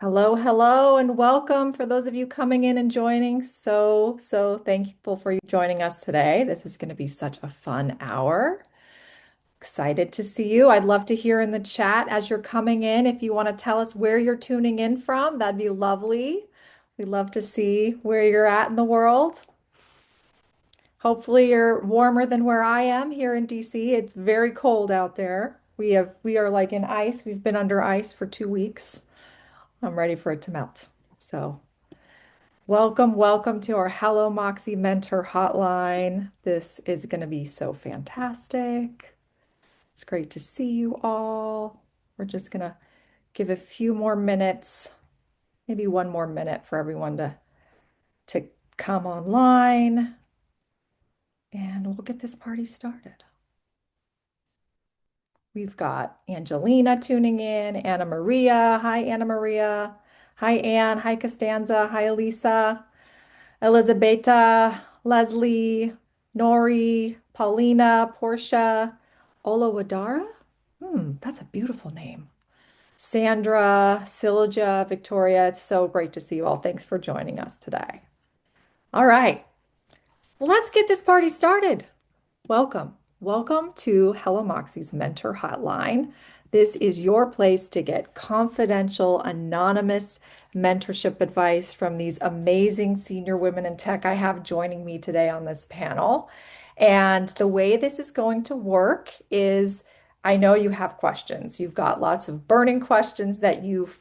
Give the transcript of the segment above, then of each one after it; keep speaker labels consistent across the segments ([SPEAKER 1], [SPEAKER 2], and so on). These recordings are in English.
[SPEAKER 1] Hello, hello, and welcome for those of you coming in and joining. So thankful for you joining us today. This is going to be such a fun hour. Excited to see you. I'd love to hear in the chat as you're coming in. If you want to tell us where you're tuning in from, that'd be lovely. We'd love to see where you're at in the world. Hopefully you're warmer than where I am here in DC. It's very cold out there. We are like in ice. We've been under ice for 2 weeks. I'm ready for it to melt. So, welcome to our Hello Moxie Mentor Hotline. This is going to be so fantastic. It's great to see you all. We're just going to give a few more minutes, maybe one more minute for everyone to come online, and we'll get this party started. We've got Angelina tuning in, Anna Maria. Hi, Anna Maria. Hi, Anne. Hi, Costanza. Hi, Elisa. Elizabeta, Leslie, Nori, Paulina, Portia, Olawadara. That's a beautiful name. Sandra, Silja, Victoria. It's so great to see you all. Thanks for joining us today. All right, let's get this party started. Welcome. Welcome to Hello Moxie's Mentor Hotline. This is your place to get confidential, anonymous mentorship advice from these amazing senior women in tech I have joining me today on this panel. And the way this is going to work is I know you have questions. You've got lots of burning questions that you've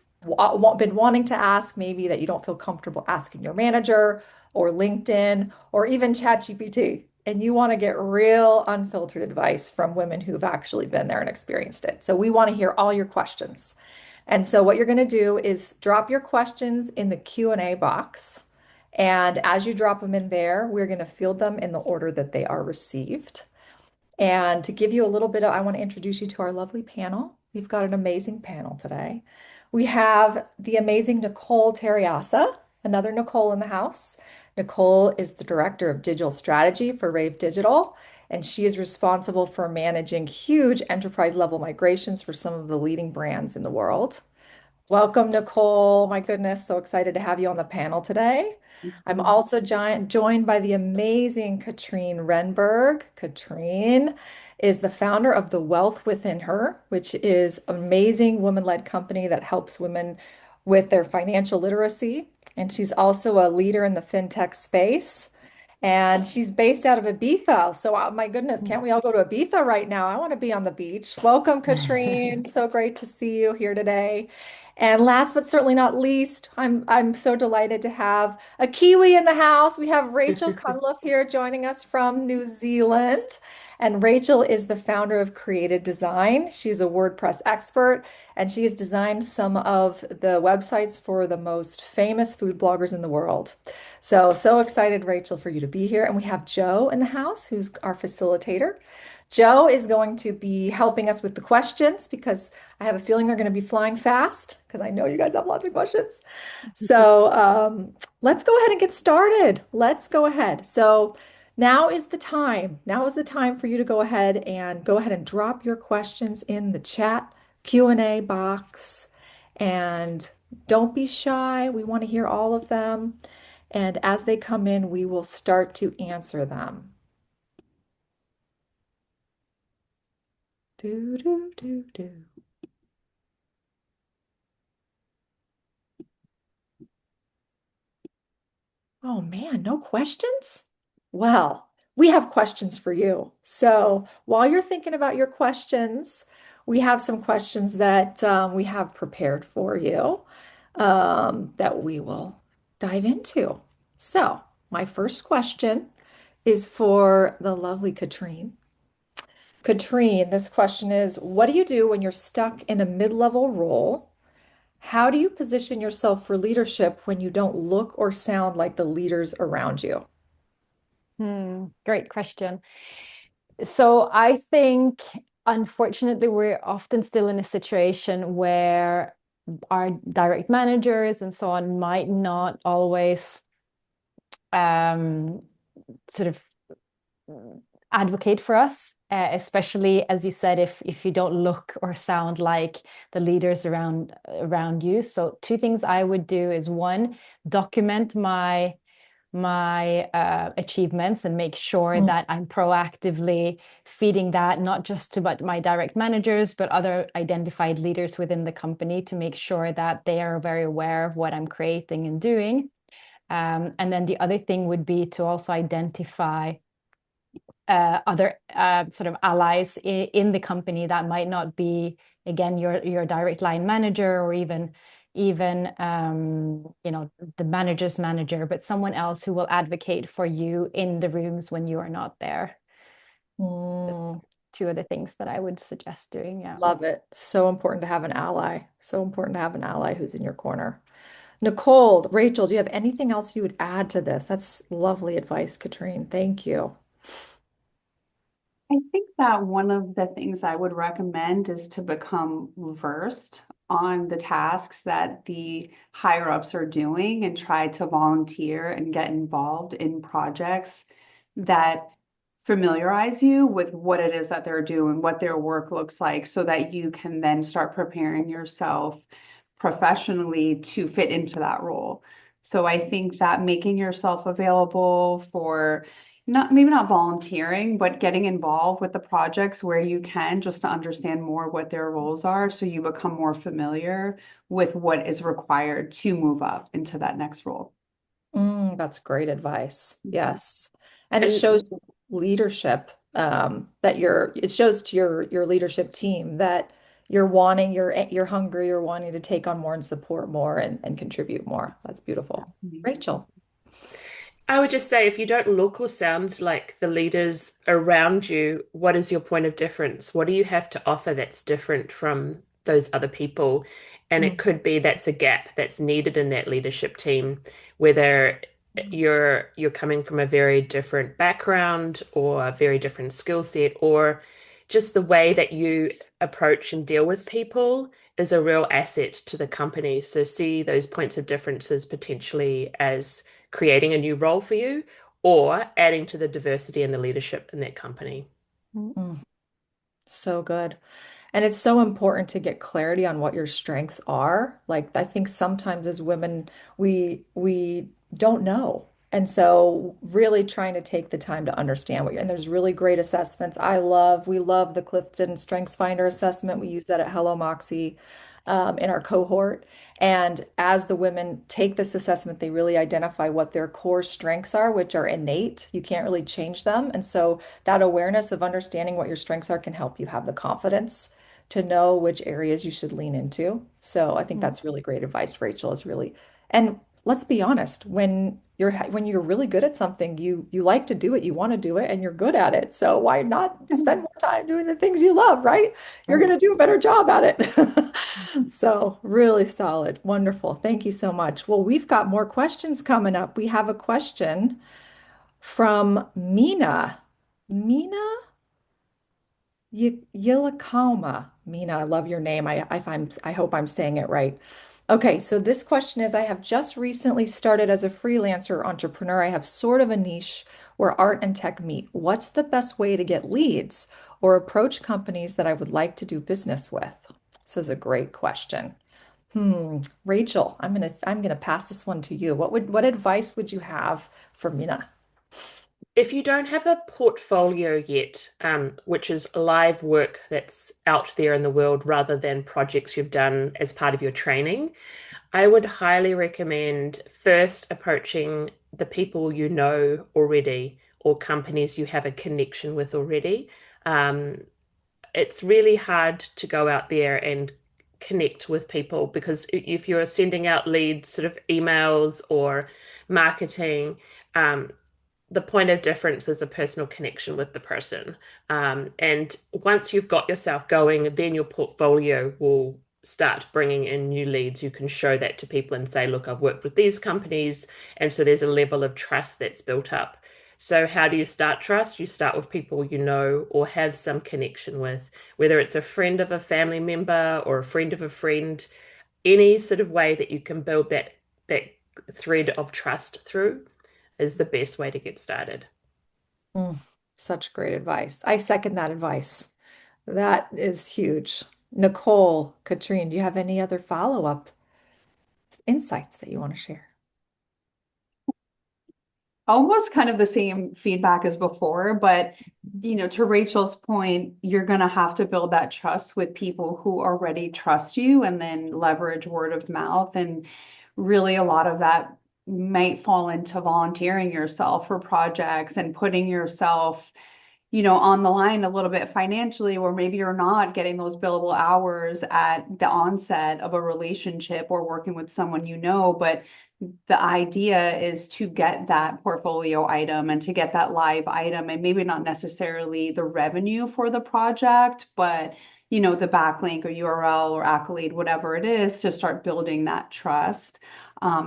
[SPEAKER 1] been wanting to ask, maybe that you don't feel comfortable asking your manager or LinkedIn or even ChatGPT, and you want to get real unfiltered advice from women who've actually been there and experienced it. So we want to hear all your questions. And so what you're going to do is drop your questions in the Q&A box. And as you drop them in there, we're going to field them in the order that they are received. And to give you a little bit of, I want to introduce you to our lovely panel. We've got an amazing panel today. We have the amazing Nicole Terriasa, another Nicole in the house. Nicole is the Director of Digital Strategy for Rave Digital, and she is responsible for managing huge enterprise level migrations for some of the leading brands in the world. Welcome, Nicole. My goodness, so excited to have you on the panel today. I'm also joined by the amazing Katrine Renberg. Katrine is the founder of The Wealth Within Her, which is an amazing woman-led company that helps women with their financial literacy. And she's also a leader in the fintech space. And she's based out of Ibiza. So, my goodness, can't we all go to Ibiza right now? I want to be on the beach. Welcome, Katrine. So great to see you here today. And last but certainly not least, I'm so delighted to have a Kiwi in the house. We have Rachel Cunliffe here joining us from New Zealand. And Rachel is the founder of Created Design. She's a WordPress expert, and she has designed some of the websites for the most famous food bloggers in the world. So excited, Rachel, for you to be here. And we have Joe in the house, who's our facilitator. Joe is going to be helping us with the questions because I have a feeling they're going to be flying fast because I know you guys have lots of questions. So let's go ahead and get started. Let's go ahead. So now is the time. Now is the time for you to go ahead and drop your questions in the chat Q&A box. And don't be shy. We want to hear all of them. And as they come in, we will start to answer them. Do, do, do, do. Oh man, no questions? Well, we have questions for you. So while you're thinking about your questions, we have some questions that we have prepared for you that we will dive into. So, my first question is for the lovely Katrine. Katrine, this question is, what do you do when you're stuck in a mid-level role? How do you position yourself for leadership when you don't look or sound like the leaders around you?
[SPEAKER 2] Great question. So I think, unfortunately, we're often still in a situation where our direct managers and so on might not always um, sort of advocate for us, especially as you said, if you don't look or sound like the leaders around you. So two things I would do is one, document my achievements and make sure
[SPEAKER 1] Mm.
[SPEAKER 2] that I'm proactively feeding that not just to but my direct managers, but other identified leaders within the company to make sure that they are very aware of what I'm creating and doing. And then the other thing would be to also identify other sort of allies in the company that might not be, again, your direct line manager or even the manager's manager, but someone else who will advocate for you in the rooms when you are not there. That's
[SPEAKER 1] Mm,
[SPEAKER 2] two other things that I would suggest doing. Yeah.
[SPEAKER 1] love it. So important to have an ally. So important to have an ally who's in your corner. Nicole, Rachel, do you have anything else you would add to this? That's lovely advice, Katrine. Thank you.
[SPEAKER 3] I think that one of the things I would recommend is to become versed on the tasks that the higher ups are doing and try to volunteer and get involved in projects that familiarize you with what it is that they're doing, what their work looks like, so that you can then start preparing yourself professionally to fit into that role. So I think that making yourself available for not maybe not volunteering, but getting involved with the projects where you can just to understand more what their roles are so you become more familiar with what is required to move up into that next role.
[SPEAKER 1] That's great advice.
[SPEAKER 3] Mhm.
[SPEAKER 1] Yes. And it
[SPEAKER 4] And
[SPEAKER 1] shows leadership that it shows to your leadership team that you're wanting, you're hungry, you're wanting to take on more and support more and contribute more. That's beautiful. Rachel.
[SPEAKER 4] I would just say if you don't look or sound like the leaders around you, what is your point of difference? What do you have to offer that's different from those other people? And it
[SPEAKER 1] Mm,
[SPEAKER 4] could be that's a gap that's needed in that leadership team, whether you're coming from a very different background or a very different skill set, or just the way that you approach and deal with people is a real asset to the company. So see those points of differences potentially as creating a new role for you or adding to the diversity and the leadership in that company.
[SPEAKER 1] mm, so good. And it's so important to get clarity on what your strengths are. Like I think sometimes as women, we don't know. And so really trying to take the time to understand and there's really great assessments. We love the Clifton Strengths Finder assessment. We use that at Hello Moxie in our cohort. And as the women take this assessment, they really identify what their core strengths are, which are innate. You can't really change them. And so that awareness of understanding what your strengths are can help you have the confidence to know which areas you should lean into. So I think
[SPEAKER 2] Mm.
[SPEAKER 1] that's really great advice, Rachel, is really, and let's be honest, when you're really good at something, you like to do it, you want to do it, and you're good at it. So why not spend more time doing the things you love, right? You're
[SPEAKER 2] Right.
[SPEAKER 1] going to do a better job at it. So really solid. Wonderful. Thank you so much. Well, we've got more questions coming up. We have a question from Mina. Mina? Yilakama. Mina, I love your name. I hope I'm saying it right. Okay, so this question is, I have just recently started as a freelancer entrepreneur. I have sort of a niche where art and tech meet. What's the best way to get leads or approach companies that I would like to do business with? This is a great question. Rachel, I'm gonna pass this one to you. What advice would you have for Mina?
[SPEAKER 4] If you don't have a portfolio yet, which is live work that's out there in the world rather than projects you've done as part of your training, I would highly recommend first approaching the people you know already or companies you have a connection with already. Um, it's really hard to go out there and connect with people because if you're sending out leads, sort of emails or marketing, um, the point of difference is a personal connection with the person. And once you've got yourself going, then your portfolio will start bringing in new leads. You can show that to people and say, look, I've worked with these companies. And so there's a level of trust that's built up. So, how do you start trust? You start with people you know or have some connection with, whether it's a friend of a family member or a friend of a friend, any sort of way that you can build that thread of trust through is the best way to get started.
[SPEAKER 1] Such great advice. I second that advice. That is huge. Nicole, Katrine, do you have any other follow-up insights that you want to share?
[SPEAKER 3] Almost kind of the same feedback as before, but to Rachel's point, you're going to have to build that trust with people who already trust you and then leverage word of mouth. And really, a lot of that might fall into volunteering yourself for projects and putting yourself on the line a little bit financially, where maybe you're not getting those billable hours at the onset of a relationship or working with someone but the idea is to get that portfolio item and to get that live item, and maybe not necessarily the revenue for the project, but the backlink or URL or accolade, whatever it is, to start building that trust.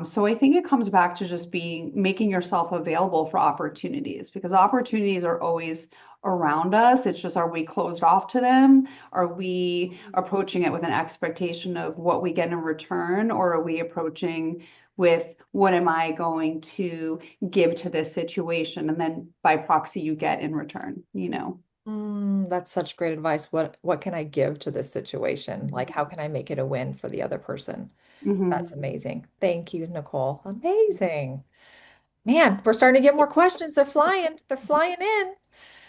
[SPEAKER 3] So I think it comes back to just making yourself available for opportunities, because opportunities are always around us. It's just, are we closed off to them? Are we approaching it with an expectation of what we get in return? Or are we approaching with, what am I going to give to this situation? And then by proxy, you get in return.
[SPEAKER 1] That's such great advice. What can I give to this situation? Like, how can I make it a win for the other person? That's
[SPEAKER 3] Mhm.
[SPEAKER 1] amazing. Thank you, Nicole. Amazing. Man, we're starting to get more questions. They're flying. They're flying in.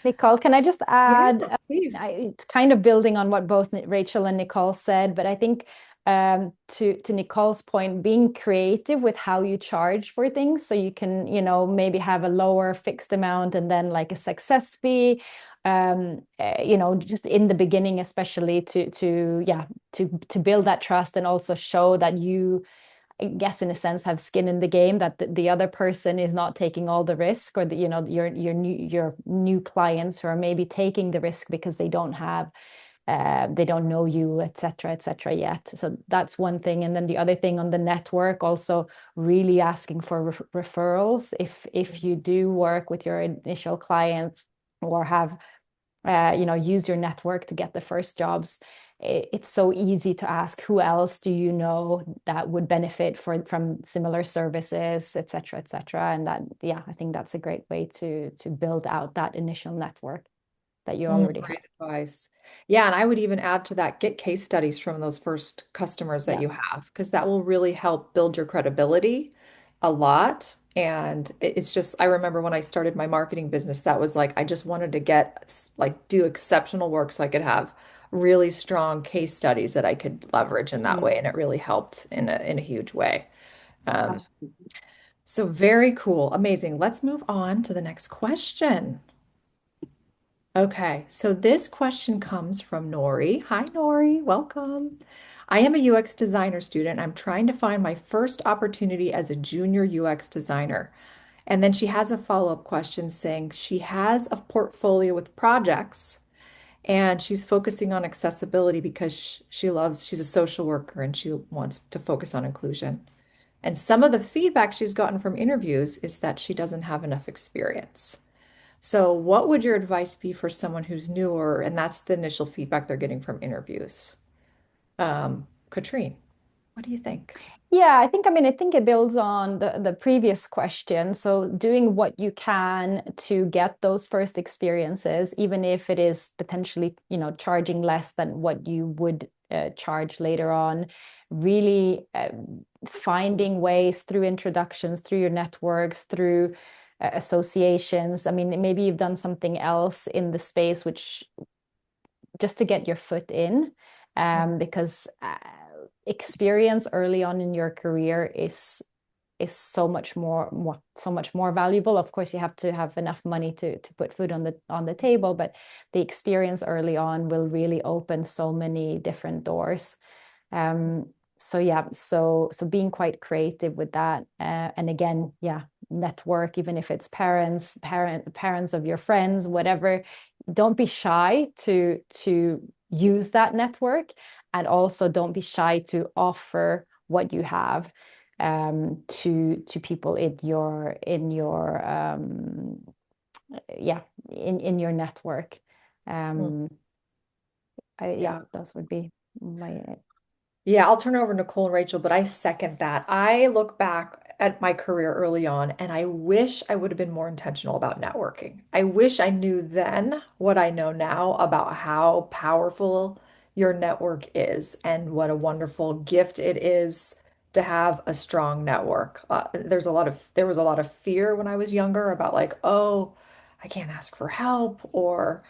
[SPEAKER 2] Nicole, can I just
[SPEAKER 1] Yeah,
[SPEAKER 2] add,
[SPEAKER 1] please.
[SPEAKER 2] it's kind of building on what both Rachel and Nicole said, but I think to Nicole's point, being creative with how you charge for things, so you can, maybe have a lower fixed amount and then like a success fee, just in the beginning, especially to build that trust and also show that you, I guess, in a sense, have skin in the game, that the other person is not taking all the risk, or your new clients who are maybe taking the risk because they don't know you, etc., yet. So that's one thing. And then the other thing on the network, also really asking for referrals. If you do work with your initial clients, or have use your network to get the first jobs, it's so easy to ask, who else do you know that would benefit from similar services, etc. And that, yeah, I think that's a great way to build out that initial network that you already have.
[SPEAKER 1] Great advice. Yeah, and I would even add to that, get case studies from those first customers that
[SPEAKER 2] Yeah.
[SPEAKER 1] you have, because that will really help build your credibility a lot. And it's just, I remember when I started my marketing business, that was like, I just wanted to like do exceptional work so I could have really strong case studies that I could leverage in that way. And it really helped in a huge way. Um,
[SPEAKER 3] Absolutely.
[SPEAKER 1] so very cool. Amazing. Let's move on to the next question. Okay, so this question comes from Nori. Hi, Nori. Welcome. I am a UX designer student. I'm trying to find my first opportunity as a junior UX designer. And then she has a follow-up question saying she has a portfolio with projects and she's focusing on accessibility because she's a social worker and she wants to focus on inclusion. And some of the feedback she's gotten from interviews is that she doesn't have enough experience. So, what would your advice be for someone who's newer? And that's the initial feedback they're getting from interviews. Katrine, what do you think?
[SPEAKER 2] Yeah, I think it builds on the previous question. So doing what you can to get those first experiences, even if it is potentially, charging less than what you would charge later on, really finding ways through introductions, through your networks, through associations. I mean, maybe you've done something else in the space, which just to get your foot in, because experience early on in your career is so much more valuable. Of course, you have to have enough money to put food on the table, but the experience early on will really open so many different doors. So yeah, so being quite creative with that, and again, yeah, network, even if it's parents of your friends, whatever. Don't be shy to use that network, and also don't be shy to offer what you have, to people yeah, in your network.
[SPEAKER 1] Mm,
[SPEAKER 2] um yeah,
[SPEAKER 1] yeah.
[SPEAKER 2] those would be my.
[SPEAKER 1] Yeah, I'll turn it over to Nicole and Rachel, but I second that. I look back at my career early on, and I wish I would have been more intentional about networking. I wish I knew then what I know now about how powerful your network is and what a wonderful gift it is to have a strong network. There was a lot of fear when I was younger about like, oh, I can't ask for help, or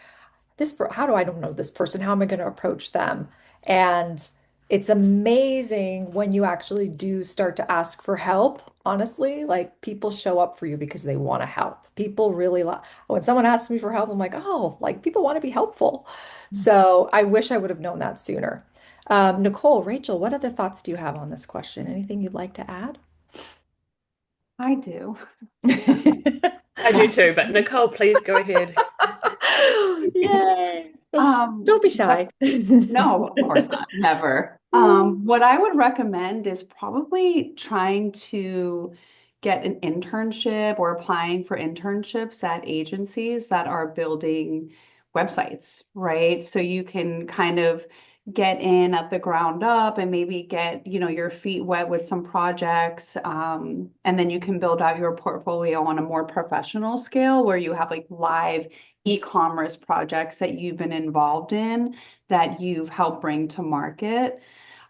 [SPEAKER 1] how do I don't know this person? How am I going to approach them? And it's amazing when you actually do start to ask for help. Honestly, like people show up for you because they want to help. People really when someone asks me for help, I'm like, oh, like people want to be helpful. So I wish I would have known that sooner. Nicole, Rachel, what other thoughts do you have on this question? Anything you'd like to add?
[SPEAKER 3] I do.
[SPEAKER 4] I do too, but Nicole, please go ahead.
[SPEAKER 1] Yay. Don't be
[SPEAKER 3] What
[SPEAKER 1] shy.
[SPEAKER 3] No, of course not. Never. What I would recommend is probably trying to get an internship or applying for internships at agencies that are building websites, right? So you can kind of get in at the ground up and maybe get, your feet wet with some projects. And then you can build out your portfolio on a more professional scale where you have like live e-commerce projects that you've been involved in that you've helped bring to market.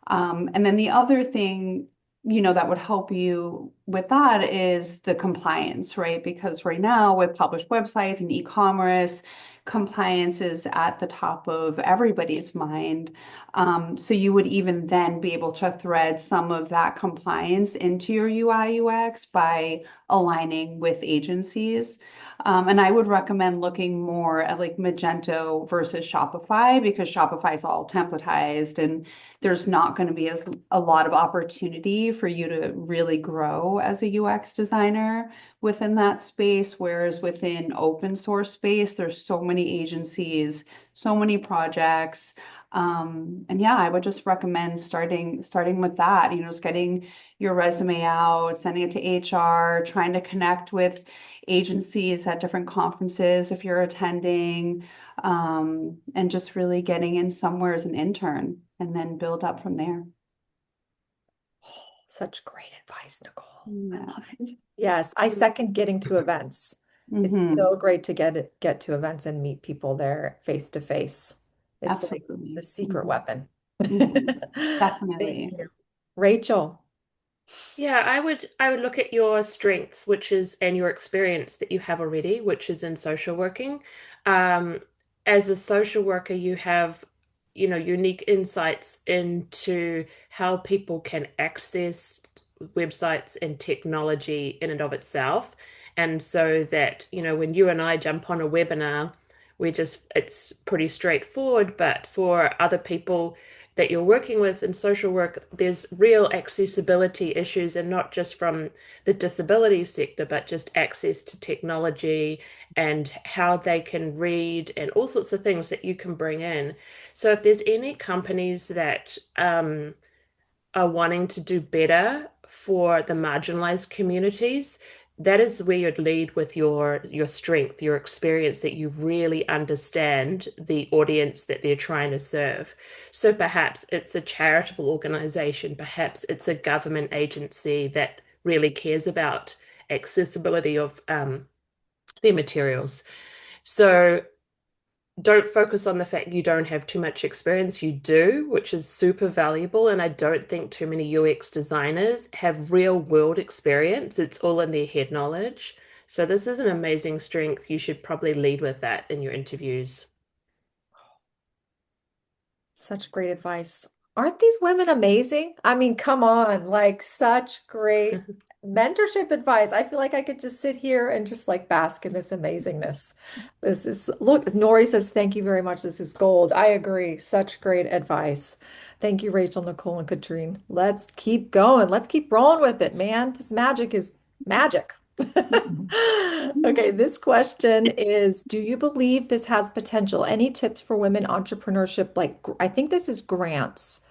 [SPEAKER 3] And then the other thing, that would help you with that is the compliance, right? Because right now with published websites and e-commerce, compliance is at the top of everybody's mind. So you would even then be able to thread some of that compliance into your UI UX by aligning with agencies. And I would recommend looking more at like Magento versus Shopify because Shopify is all templatized and there's not going to be a lot of opportunity for you to really grow as a UX designer within that space. Whereas within open source space, there's so many agencies, so many projects. And yeah, I would just recommend starting with that, just getting your resume out, sending it to HR, trying to connect with agencies at different conferences if you're attending, and just really getting in somewhere as an intern and then build up from there.
[SPEAKER 1] Such great advice, Nicole. I
[SPEAKER 3] Yeah.
[SPEAKER 1] love it. Yes, I second getting to events. It's
[SPEAKER 3] Hmm.
[SPEAKER 1] so great to get to events and meet people there face to face. It's like the
[SPEAKER 3] Absolutely.
[SPEAKER 1] secret
[SPEAKER 3] Hmm.
[SPEAKER 1] weapon.
[SPEAKER 3] Hmm.
[SPEAKER 1] Thank
[SPEAKER 3] Definitely.
[SPEAKER 1] you. Rachel.
[SPEAKER 4] Yeah, I would look at your strengths, which is and your experience that you have already, which is in social working. Um, as a social worker, you have, unique insights into how people can access websites and technology in and of itself. And so that, when you and I jump on a webinar, it's pretty straightforward, but for other people that you're working with in social work, there's real accessibility issues, and not just from the disability sector, but just access to technology and how they can read and all sorts of things that you can bring in. So if there's any companies that are wanting to do better for the marginalized communities, that is where you'd lead with your strength, your experience, that you really understand the audience that they're trying to serve. So perhaps it's a charitable organization, perhaps it's a government agency that really cares about accessibility of their materials. So don't focus on the fact you don't have too much experience. You do, which is super valuable. And I don't think too many UX designers have real world experience. It's all in their head knowledge. So this is an amazing strength. You should probably lead with that in your interviews.
[SPEAKER 1] Such great advice. Aren't these women amazing? I mean, come on, like such great mentorship advice. I feel like I could just sit here and just like bask in this amazingness. Look, Nori says, thank you very much. This is gold. I agree. Such great advice. Thank you, Rachel, Nicole, and Katrine. Let's keep going. Let's keep rolling with it, man. This magic is magic. Okay, this question is, do you believe this has potential? Any tips for women entrepreneurship? Like, I think this is grants.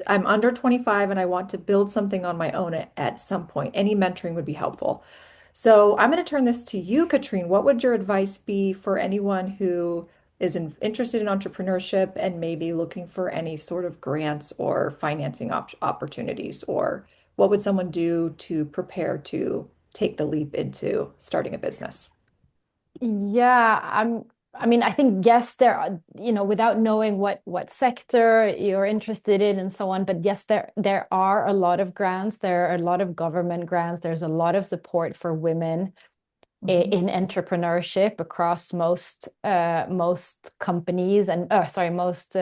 [SPEAKER 1] I'm under 25 and I want to build something on my own at some point. Any mentoring would be helpful. So I'm going to turn this to you, Katrine. What would your advice be for anyone who is interested in entrepreneurship and maybe looking for any sort of grants or financing opportunities or what would someone do to prepare to take the leap into starting a business?
[SPEAKER 2] Yeah, I mean, I think yes, there are, without knowing what sector you're interested in and so on, but yes, there are a lot of grants, there are a lot of government grants, there's a lot of support for women
[SPEAKER 1] Mhm.
[SPEAKER 2] in entrepreneurship across most companies and sorry, most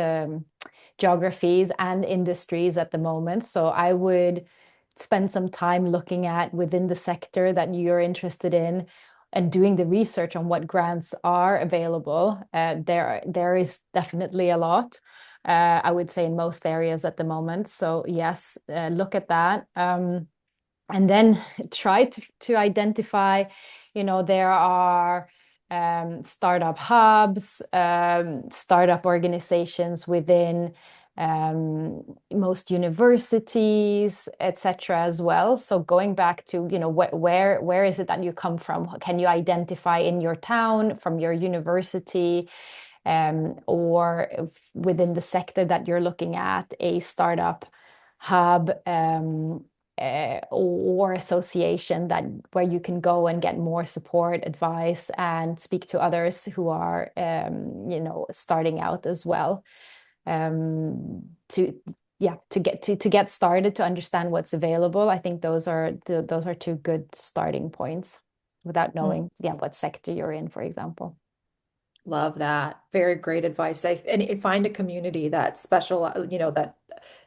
[SPEAKER 2] geographies and industries at the moment. So I would spend some time looking at within the sector that you're interested in and doing the research on what grants are available. There is definitely a lot. I would say in most areas at the moment. So yes, look at that. And then try to identify, there are startup hubs, startup organizations within most universities, etc. as well. So going back to, where is it that you come from? Can you identify in your town, from your university, or within the sector that you're looking at, a startup hub, or association that where you can go and get more support, advice, and speak to others who are, starting out as well. To Yeah, to get started, to understand what's available. I think those are two good starting points without
[SPEAKER 1] Mm.
[SPEAKER 2] knowing, yeah, what sector you're in, for example.
[SPEAKER 1] Love that. Very great advice. And find a community that special, that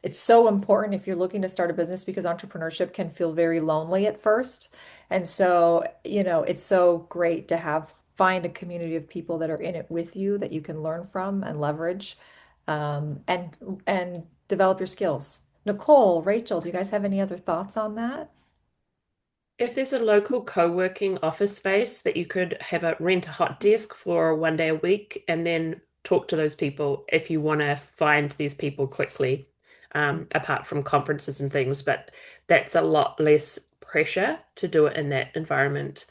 [SPEAKER 1] it's so important if you're looking to start a business because entrepreneurship can feel very lonely at first. And so, it's so great to find a community of people that are in it with you that you can learn from and leverage, and develop your skills. Nicole, Rachel, do you guys have any other thoughts on that?
[SPEAKER 4] If there's a local co-working office space that you could have a rent a hot desk for 1 day a week and then talk to those people if you want to find these people quickly, apart from conferences and things, but that's a lot less pressure to do it in that environment,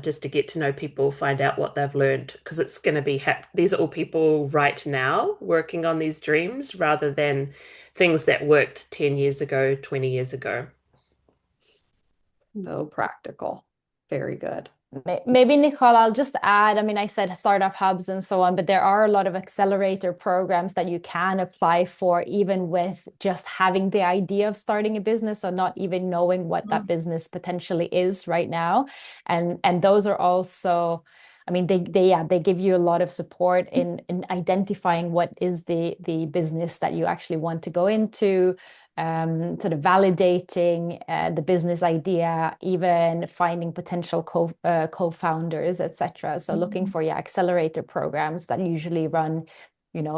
[SPEAKER 4] just to get to know people, find out what they've learned, because it's going to be these are all people right now working on these dreams rather than things that worked 10 years ago, 20 years ago.
[SPEAKER 1] So practical. Very good.
[SPEAKER 2] Maybe, Nicole, I'll just add, I mean, I said startup hubs and so on, but there are a lot of accelerator programs that you can apply for, even with just having the idea of starting a business or not even knowing what that business potentially is right now. And those are also, I mean, they give you a lot of support in identifying what is the business that you actually want to go into, sort of validating the business idea, even finding potential co-founders, etc. So looking for, yeah, accelerator programs that usually run,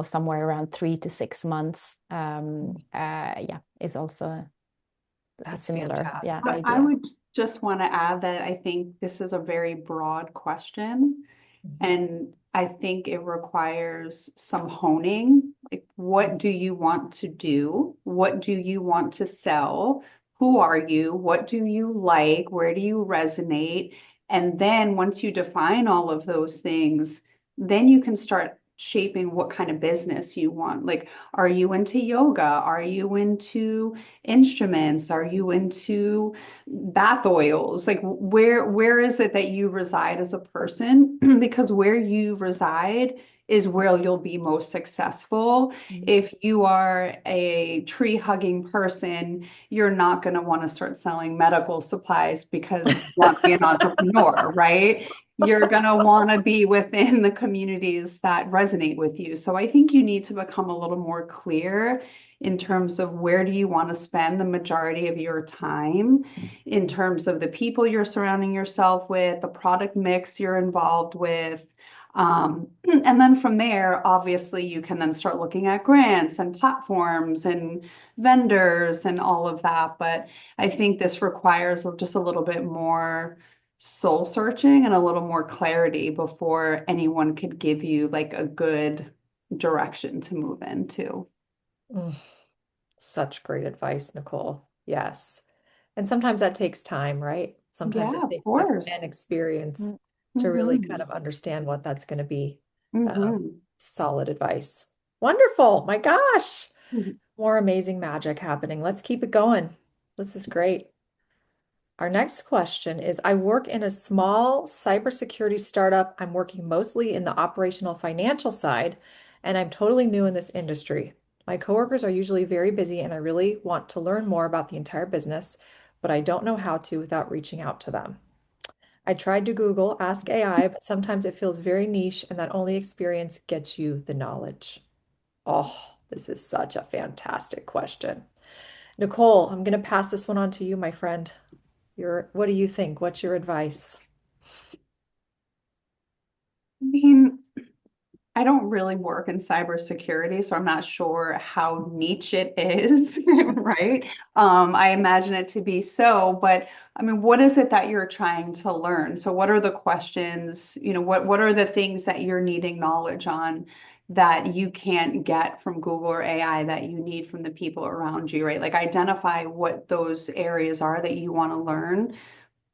[SPEAKER 2] somewhere around 3 to 6 months. Yeah, is also a
[SPEAKER 1] That's
[SPEAKER 2] similar, yeah,
[SPEAKER 1] fantastic.
[SPEAKER 3] I
[SPEAKER 2] idea.
[SPEAKER 3] would just want to add that I think this is a very broad question.
[SPEAKER 1] Mhm.
[SPEAKER 3] And I think it requires some honing. Like, what do you want to do? What do you want to sell? Who are you? What do you like? Where do you resonate? And then once you define all of those things, then you can start shaping what kind of business you want. Like, are you into yoga? Are you into instruments? Are you into bath oils? Like, where is it that you reside as a person? Because where you reside is where you'll be most successful.
[SPEAKER 2] Mm.
[SPEAKER 3] If you are a tree hugging person, you're not going to want to start selling medical supplies because you want to be an entrepreneur, right? You're going to want to be within the communities that resonate with you. So I think you need to become a little more clear in terms of where do you want to spend the majority of your time, in terms of the people you're surrounding yourself with, the product mix you're involved with. And then from there, obviously, you can then start looking at grants and platforms and vendors and all of that. But I think this requires just a little bit more soul searching and a little more clarity before anyone could give you like a good direction to move into.
[SPEAKER 1] Mm, Such great advice, Nicole. Yes. And sometimes that takes time, right? Sometimes
[SPEAKER 3] Yeah,
[SPEAKER 1] it
[SPEAKER 3] of
[SPEAKER 1] takes time and
[SPEAKER 3] course.
[SPEAKER 1] experience to really kind
[SPEAKER 3] Mm-hmm.
[SPEAKER 1] of understand what that's going to be.
[SPEAKER 3] Mm-hmm.
[SPEAKER 1] Solid advice. Wonderful. My gosh. More amazing magic happening. Let's keep it going. This is great. Our next question is, I work in a small cybersecurity startup. I'm working mostly in the operational financial side, and I'm totally new in this industry. My coworkers are usually very busy, and I really want to learn more about the entire business, but I don't know how to without reaching out to them. I tried to Google Ask AI, but sometimes it feels very niche, and that only experience gets you the knowledge. Oh, this is such a fantastic question. Nicole, I'm going to pass this one on to you, my friend. What do you think? What's your advice?
[SPEAKER 3] I mean, I don't really work in cybersecurity, so I'm not sure how niche it is, right? I imagine it to be so, but I mean, what is it that you're trying to learn? So what are the questions, what are the things that you're needing knowledge on that you can't get from Google or AI that you need from the people around you, right? Like identify what those areas are that you want to learn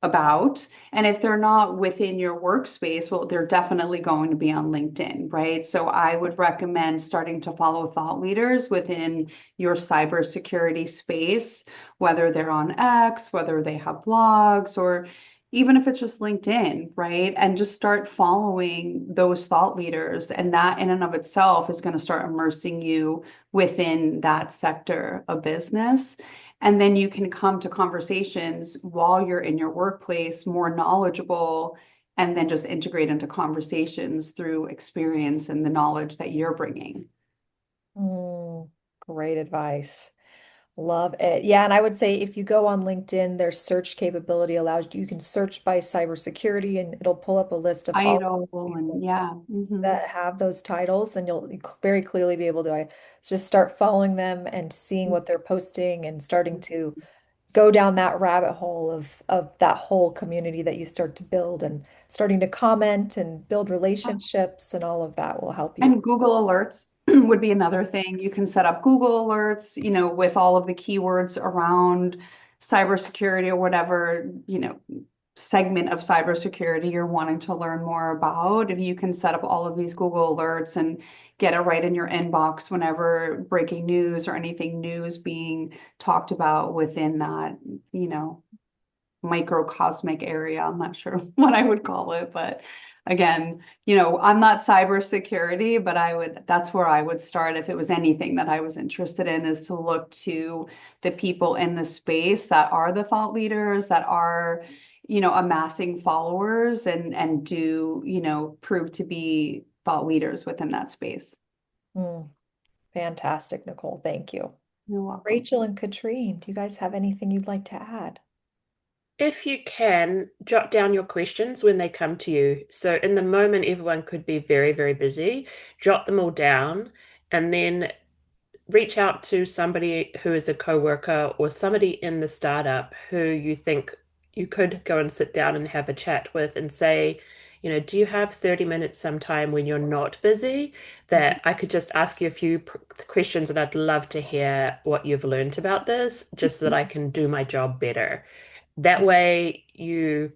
[SPEAKER 3] about. And if they're not within your workspace, well, they're definitely going to be on LinkedIn, right? So I would recommend starting to follow thought leaders within your cybersecurity space, whether they're on X, whether they have blogs, or even if it's just LinkedIn, right? And just start following those thought leaders. And that in and of itself is going to start immersing you within that sector of business. And then you can come to conversations while you're in your workplace more knowledgeable and then just integrate into conversations through experience and the knowledge that you're bringing.
[SPEAKER 1] Mm, great advice. Love it. Yeah, and I would say if you go on LinkedIn, their search capability allows you can search by cybersecurity and it'll pull up a list of all
[SPEAKER 3] Idle and
[SPEAKER 1] people
[SPEAKER 3] yeah.
[SPEAKER 1] that have those titles, and you'll very clearly be able to just start following them and seeing what they're posting and starting to go down that rabbit hole of that whole community that you start to build and starting to comment and build relationships and all of that will help you.
[SPEAKER 3] And Google Alerts would be another thing. You can set up Google Alerts, with all of the keywords around cybersecurity or whatever, segment of cybersecurity you're wanting to learn more about. If you can set up all of these Google Alerts and get it right in your inbox whenever breaking news or anything new is being talked about within that, you know, microcosmic area. I'm not sure what I would call it, but again, I'm not cybersecurity, but that's where I would start if it was anything that I was interested in, is to look to the people in the space that are the thought leaders, that are, amassing followers and do, prove to be thought leaders within that space.
[SPEAKER 1] Mm, fantastic, Nicole. Thank you.
[SPEAKER 3] You're welcome.
[SPEAKER 1] Rachel and Katrine, do you guys have anything you'd like to add?
[SPEAKER 4] If you can, jot down your questions when they come to you. So in the moment, everyone could be very, very busy. Jot them all down and then reach out to somebody who is a coworker or somebody in the startup who you think you could go and sit down and have a chat with and say, do you have 30 minutes sometime when you're not busy that I could just ask you a few questions and I'd love to hear what you've learned about this, just so that I can do my job better. That way you're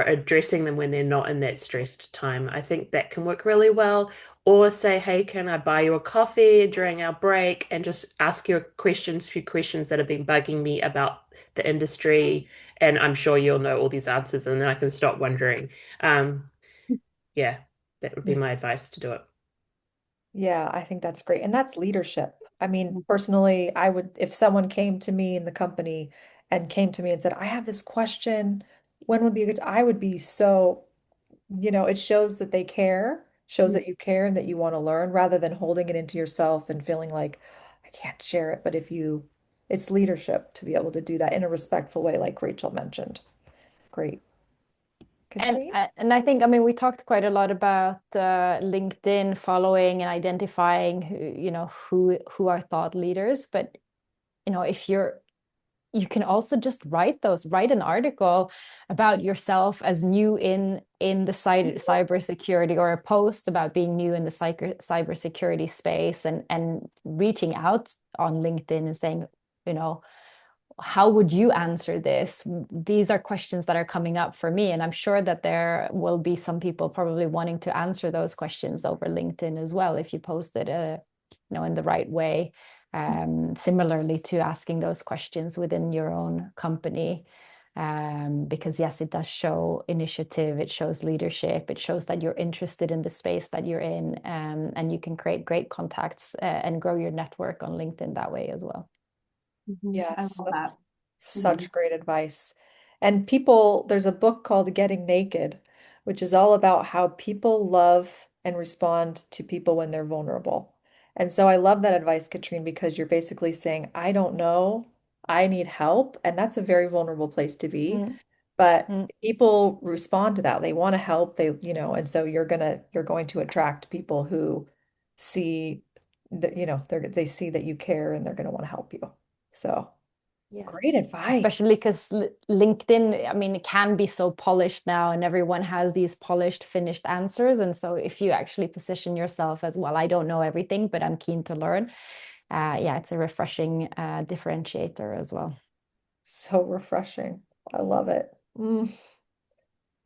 [SPEAKER 4] addressing them when they're not in that stressed time. I think that can work really well. Or say, hey, can I buy you a coffee during our break and just ask you few questions that have been bugging me about the industry. And I'm sure you'll know all these answers and then I can stop wondering. Um, yeah, that would be my advice to do it.
[SPEAKER 1] Yeah, I think that's great. And that's leadership. I mean, personally, I would, if someone came to me in the company and came to me and said, I have this question, when would be a good, I would be so, it shows that they care, shows that you care and that you want to learn rather than holding it into yourself and feeling like I can't share it. But it's leadership to be able to do that in a respectful way, like Rachel mentioned. Great.
[SPEAKER 2] And
[SPEAKER 1] Katrine?
[SPEAKER 2] and I think, I mean, we talked quite a lot about LinkedIn following and identifying who are thought leaders. But if you can also just write an article about yourself as new in the cybersecurity, or a post about being new in the cybersecurity space, and reaching out on LinkedIn and saying, how would you answer this? These are questions that are coming up for me. And I'm sure that there will be some people probably wanting to answer those questions over LinkedIn as well, if you post it, in the right way. Similarly to asking those questions within your own company. Because yes, it does show initiative, it shows leadership, it shows that you're interested in the space that you're in, and you can create great contacts and grow your network on LinkedIn that way as well.
[SPEAKER 3] I
[SPEAKER 1] Yes,
[SPEAKER 3] love
[SPEAKER 1] that's
[SPEAKER 3] that. Hmm.
[SPEAKER 1] such great advice. And people, there's a book called Getting Naked, which is all about how people love and respond to people when they're vulnerable. And so I love that advice, Katrine, because you're basically saying, I don't know, I need help. And that's a very vulnerable place to be.
[SPEAKER 2] Mm,
[SPEAKER 1] But
[SPEAKER 2] mm.
[SPEAKER 1] people respond to that. They want to help. And so you're going to attract people who see that, they see that you care and they're going to want to help you. So
[SPEAKER 2] Yeah.
[SPEAKER 1] great advice.
[SPEAKER 2] Especially because LinkedIn, I mean, it can be so polished now, and everyone has these polished, finished answers. And so, if you actually position yourself as well, I don't know everything, but I'm keen to learn. Yeah, it's a refreshing differentiator as well.
[SPEAKER 1] So refreshing. I love it.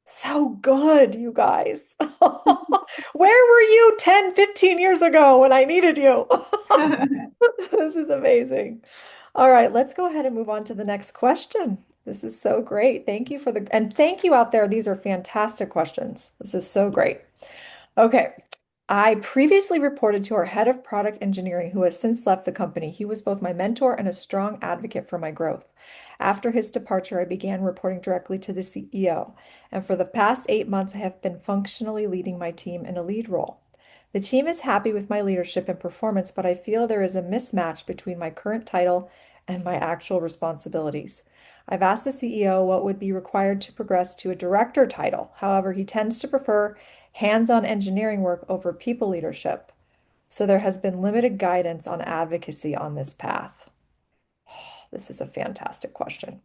[SPEAKER 1] So good, you guys. Where were you 10, 15 years ago when I needed you? This is amazing. All right, let's go ahead and move on to the next question. This is so great. And thank you out there. These are fantastic questions. This is so great. Okay. I previously reported to our head of product engineering, who has since left the company. He was both my mentor and a strong advocate for my growth. After his departure, I began reporting directly to the CEO, and for the past 8 months, I have been functionally leading my team in a lead role. The team is happy with my leadership and performance, but I feel there is a mismatch between my current title and my actual responsibilities. I've asked the CEO what would be required to progress to a director title. However, he tends to prefer hands-on engineering work over people leadership. So there has been limited guidance on advocacy on this path. This is a fantastic question.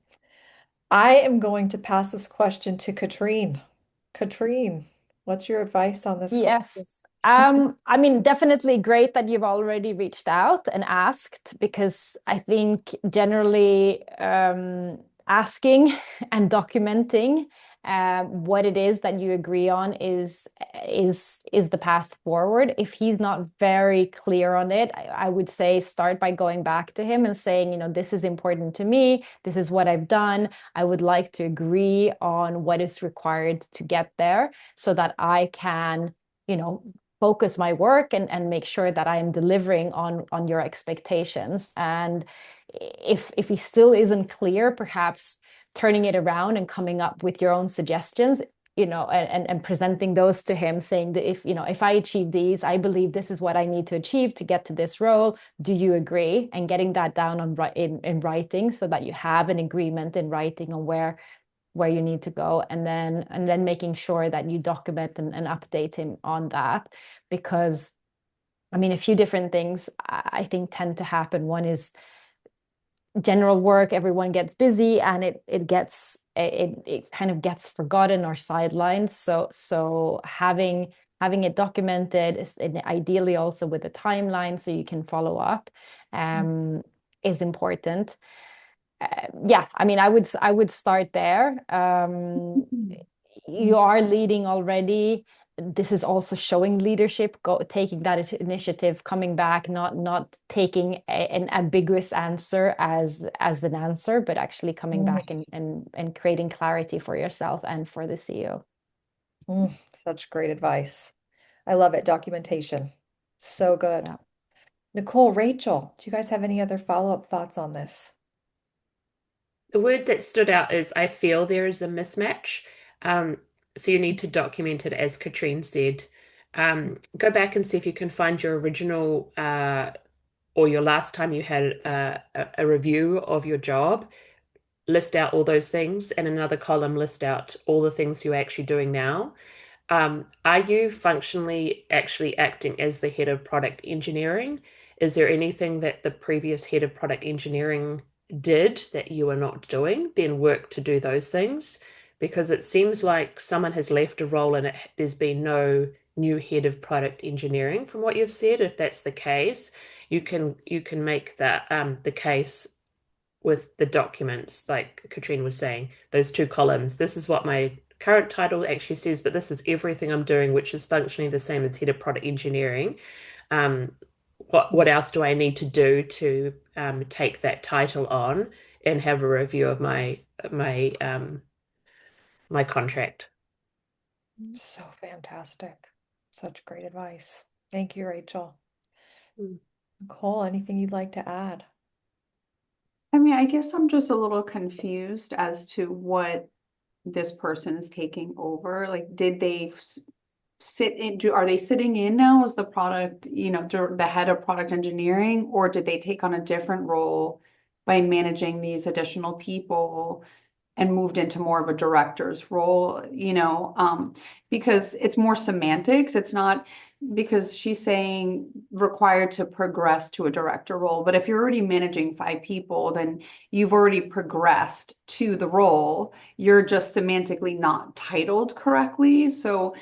[SPEAKER 1] I am going to pass this question to Katrine. Katrine, what's your advice on this question?
[SPEAKER 2] Yes. I mean, definitely great that you've already reached out and asked, because I think generally asking and documenting what it is that you agree on is the path forward. If he's not very clear on it, I would say start by going back to him and saying, this is important to me. This is what I've done. I would like to agree on what is required to get there so that I can, focus my work and make sure that I am delivering on your expectations. And if he still isn't clear, perhaps turning it around and coming up with your own suggestions, and presenting those to him, saying that if I achieve these, I believe this is what I need to achieve to get to this role. Do you agree? And getting that down in writing so that you have an agreement in writing on where you need to go, and then making sure that you document and update him on that. Because I mean, a few different things I think tend to happen. One is general work, everyone gets busy, and it kind of gets forgotten or sidelined. So having it documented is, and ideally also with a timeline so you can follow up, um, is important. Yeah, I mean, I would start there. You are leading already. This is also showing leadership, taking that initiative, coming back, not taking an ambiguous answer as an answer, but actually coming back and creating clarity for yourself and for the CEO.
[SPEAKER 1] Such great advice. I love it. Documentation. So good.
[SPEAKER 2] Yeah.
[SPEAKER 1] Nicole, Rachel, do you guys have any other follow-up thoughts on this?
[SPEAKER 4] The word that stood out is I feel there is a mismatch. Um, so you need to document it, as Katrine said. Go back and see if you can find your original or your last time you had a review of your job. List out all those things, and another column list out all the things you're actually doing now. Are you functionally actually acting as the head of product engineering? Is there anything that the previous head of product engineering did that you are not doing? Then work to do those things, because it seems like someone has left a role and there's been no new head of product engineering from what you've said. If that's the case, you can make the case with the documents, like Katrine was saying, those two columns. This is what my current title actually says, but this is everything I'm doing, which is functionally the same as head of product engineering. Um, what else do I need to do to take that title on and have a review of my contract.
[SPEAKER 1] So fantastic. Such great advice. Thank you, Rachel.
[SPEAKER 4] Mm.
[SPEAKER 1] Nicole, anything you'd like to add?
[SPEAKER 3] I mean, I guess I'm just a little confused as to what this person is taking over. Like, did they sit in, are they sitting in now as the product, the head of product engineering, or did they take on a different role by managing these additional people and moved into more of a director's role, because it's more semantics. It's not because she's saying required to progress to a director role. But if you're already managing 5 people, then you've already progressed to the role. You're just semantically not titled correctly. So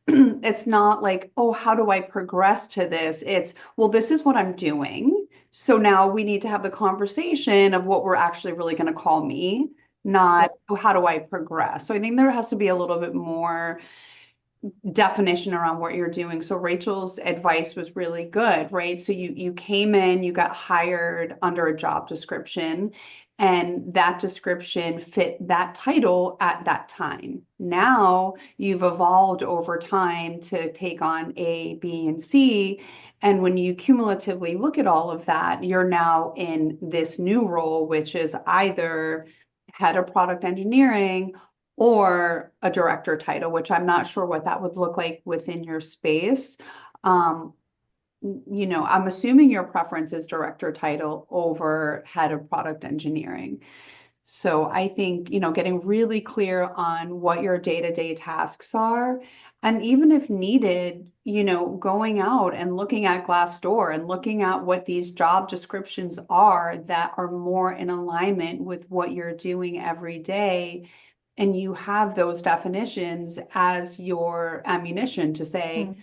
[SPEAKER 3] it's not like, oh, how do I progress to this? It's, well, this is what I'm doing. So now we need to have the conversation of what we're actually really going to call me,
[SPEAKER 1] Yeah.
[SPEAKER 3] not, oh, how do I progress? So I think there has to be a little bit more definition around what you're doing. So Rachel's advice was really good, right? So you came in, you got hired under a job description, and that description fit that title at that time. Now you've evolved over time to take on A, B, and C. And when you cumulatively look at all of that, you're now in this new role, which is either head of product engineering or a director title, which I'm not sure what that would look like within your space. Um, I'm assuming your preference is director title over head of product engineering. So I think, getting really clear on what your day-to-day tasks are, and even if needed, going out and looking at Glassdoor and looking at what these job descriptions are that are more in alignment with what you're doing every day, and you have those definitions as your ammunition to say,
[SPEAKER 1] Mm.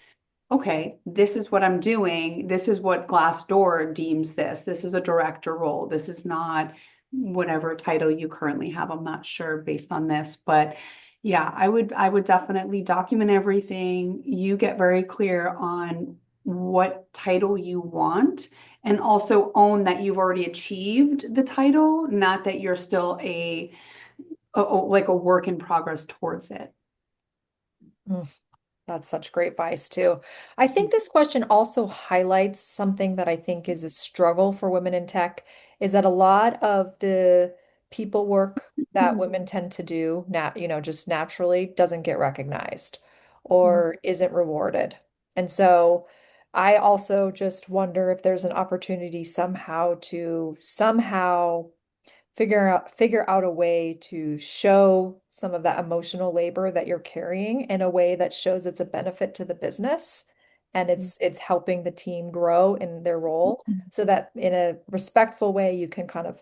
[SPEAKER 3] okay, this is what I'm doing. This is what Glassdoor deems this. This is a director role. This is not whatever title you currently have. I'm not sure based on this, but yeah, I would definitely document everything. You get very clear on what title you want and also own that you've already achieved the title, not that you're still like a work in progress towards it.
[SPEAKER 1] Mm. That's such great advice too. I think this question also highlights something that I think is a struggle for women in tech, is that a lot of the people work that women tend to do, just naturally doesn't get recognized or isn't rewarded. And so I also just wonder if there's an opportunity somehow to figure out a way to show some of that emotional labor that you're carrying in a way that shows it's a benefit to the business and it's helping the team grow in their role, so that in a respectful way you can kind of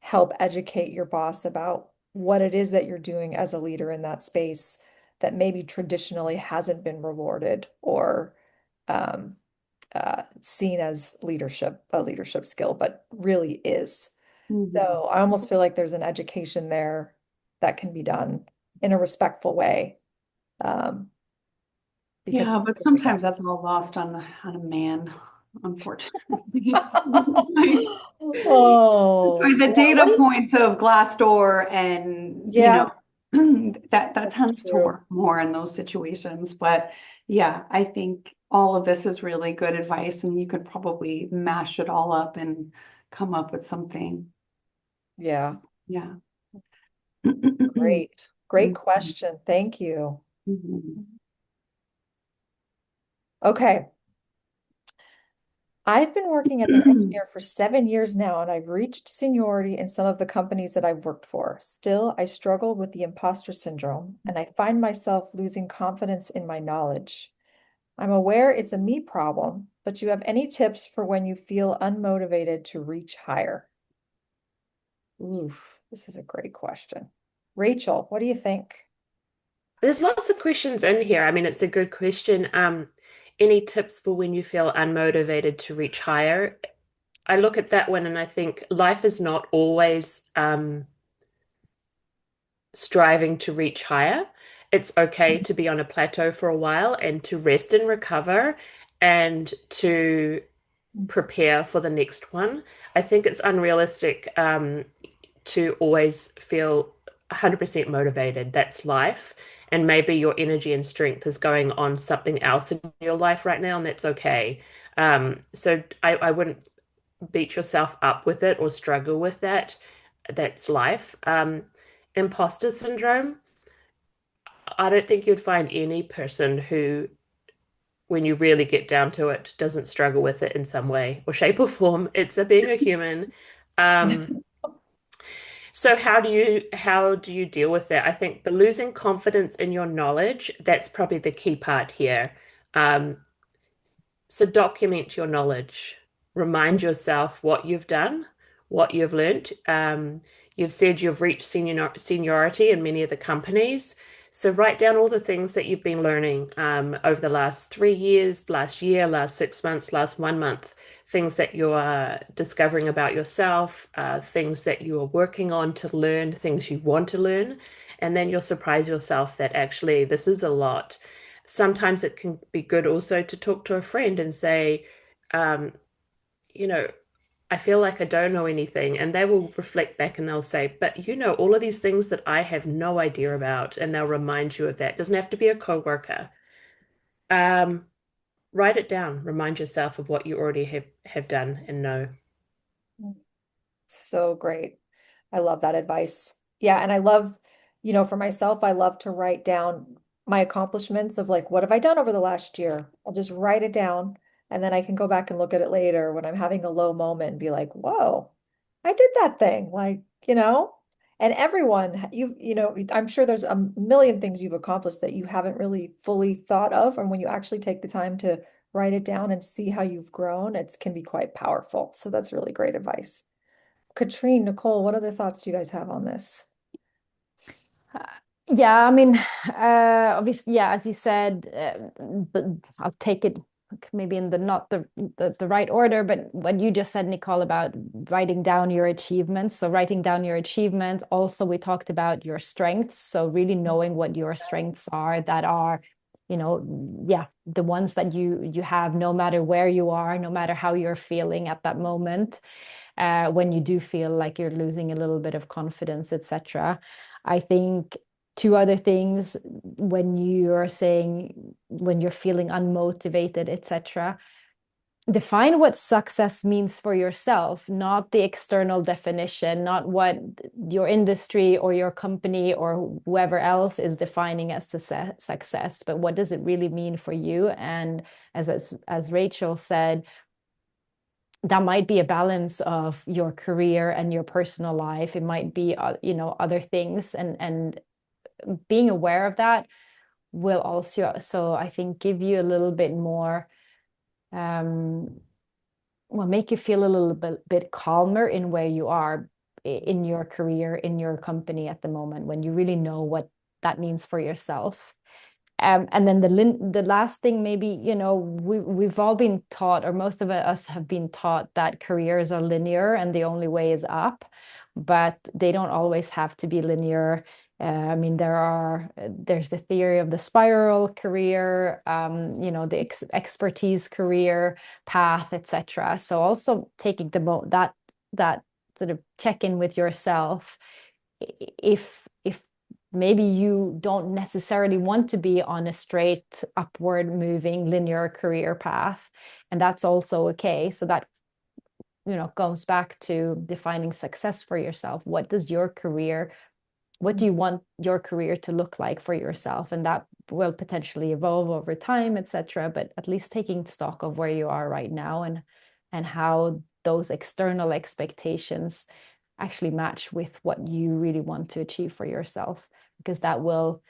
[SPEAKER 1] help educate your boss about what it is that you're doing as a leader in that space that maybe traditionally hasn't been rewarded or um, seen as a leadership skill, but really is.
[SPEAKER 3] Mhm.
[SPEAKER 1] So I almost feel like there's an education there that can be done in a respectful way, um, because
[SPEAKER 3] Yeah, but
[SPEAKER 1] it's again.
[SPEAKER 3] sometimes that's all lost on a man, unfortunately. Like,
[SPEAKER 1] Oh,
[SPEAKER 3] the
[SPEAKER 1] what
[SPEAKER 3] data
[SPEAKER 1] do you,
[SPEAKER 3] points of Glassdoor and
[SPEAKER 1] yeah,
[SPEAKER 3] that
[SPEAKER 1] that's
[SPEAKER 3] tends to
[SPEAKER 1] true.
[SPEAKER 3] work more in those situations. But yeah, I think all of this is really good advice, and you could probably mash it all up and come up with something.
[SPEAKER 1] Yeah,
[SPEAKER 3] Yeah.
[SPEAKER 1] great. Great
[SPEAKER 3] Mhm.
[SPEAKER 1] question. Thank you.
[SPEAKER 3] Mhm.
[SPEAKER 1] Okay. I've been working as an engineer for 7 years now, and I've reached seniority in some of the companies that I've worked for. Still, I struggle with the imposter syndrome, and I find myself losing confidence in my knowledge. I'm aware it's a me problem, but do you have any tips for when you feel unmotivated to reach higher? Oof, this is a great question. Rachel, what do you think?
[SPEAKER 4] There's lots of questions in here. I mean, it's a good question. Any tips for when you feel unmotivated to reach higher? I look at that one and I think life is not always striving to reach higher. It's okay to be on a plateau for a while and to rest and recover and to prepare for the next one. I think it's unrealistic to always feel 100% motivated. That's life. And maybe your energy and strength is going on something else in your life right now, and that's okay. So I wouldn't beat yourself up with it or struggle with that. That's life. Imposter syndrome, I don't think you'd find any person who, when you really get down to it, doesn't struggle with it in some way or shape or form. It's a being a human. Um, so how do you deal with that? I think the losing confidence in your knowledge, that's probably the key part here. Um, So document your knowledge. Remind yourself what you've done, what you've learnt. You've said you've reached seniority in many of the companies. So write down all the things that you've been learning over the last 3 years, last year, last 6 months, last 1 month, things that you are discovering about yourself, things that you are working on to learn, things you want to learn. And then you'll surprise yourself that actually this is a lot. Sometimes it can be good also to talk to a friend and say, um, you know, I feel like I don't know anything. And they will reflect back and they'll say, but you know, all of these things that I have no idea about. And they'll remind you of that. It doesn't have to be a coworker. Um, Write it down. Remind yourself of what you already have done and know.
[SPEAKER 1] So great. I love that advice. Yeah, and I love, for myself, I love to write down my accomplishments of like, what have I done over the last year? I'll just write it down and then I can go back and look at it later when I'm having a low moment and be like, whoa, I did that thing. Like, and everyone, I'm sure there's a million things you've accomplished that you haven't really fully thought of. And when you actually take the time to write it down and see how you've grown, it can be quite powerful. So that's really great advice. Katrine, Nicole, what other thoughts do you guys have on this?
[SPEAKER 2] Uh, Yeah, I mean, obviously, yeah, as you said, but I'll take it maybe in the not the right order, but what you just said, Nicole, about writing down your achievements. So writing down your achievements. Also, we talked about your strengths. So really knowing what your strengths are that are, yeah, the ones that you have no matter where you are, no matter how you're feeling at that moment, when you do feel like you're losing a little bit of confidence, etc. I think two other things when you're saying when you're feeling unmotivated, etc. Define what success means for yourself, not the external definition, not what your industry or your company or whoever else is defining as success, but what does it really mean for you? And as Rachel said, that might be a balance of your career and your personal life. It might be, other things, and being aware of that will also, so I think, give you a little bit more, um, will make you feel a little bit calmer in where you are in your career, in your company at the moment, when you really know what that means for yourself. And then the last thing, maybe, we've all been taught, or most of us have been taught, that careers are linear and the only way is up, but they don't always have to be linear. I mean, there's the theory of the spiral career, the expertise career path, etc. So also taking that sort of check in with yourself, if maybe you don't necessarily want to be on a straight upward moving linear career path, and that's also okay. So that goes back to defining success for yourself. What do you want your career to look like for yourself? And that will potentially evolve over time, etc. But at least taking stock of where you are right now, and how those external expectations actually match with what you really want to achieve for yourself, because that will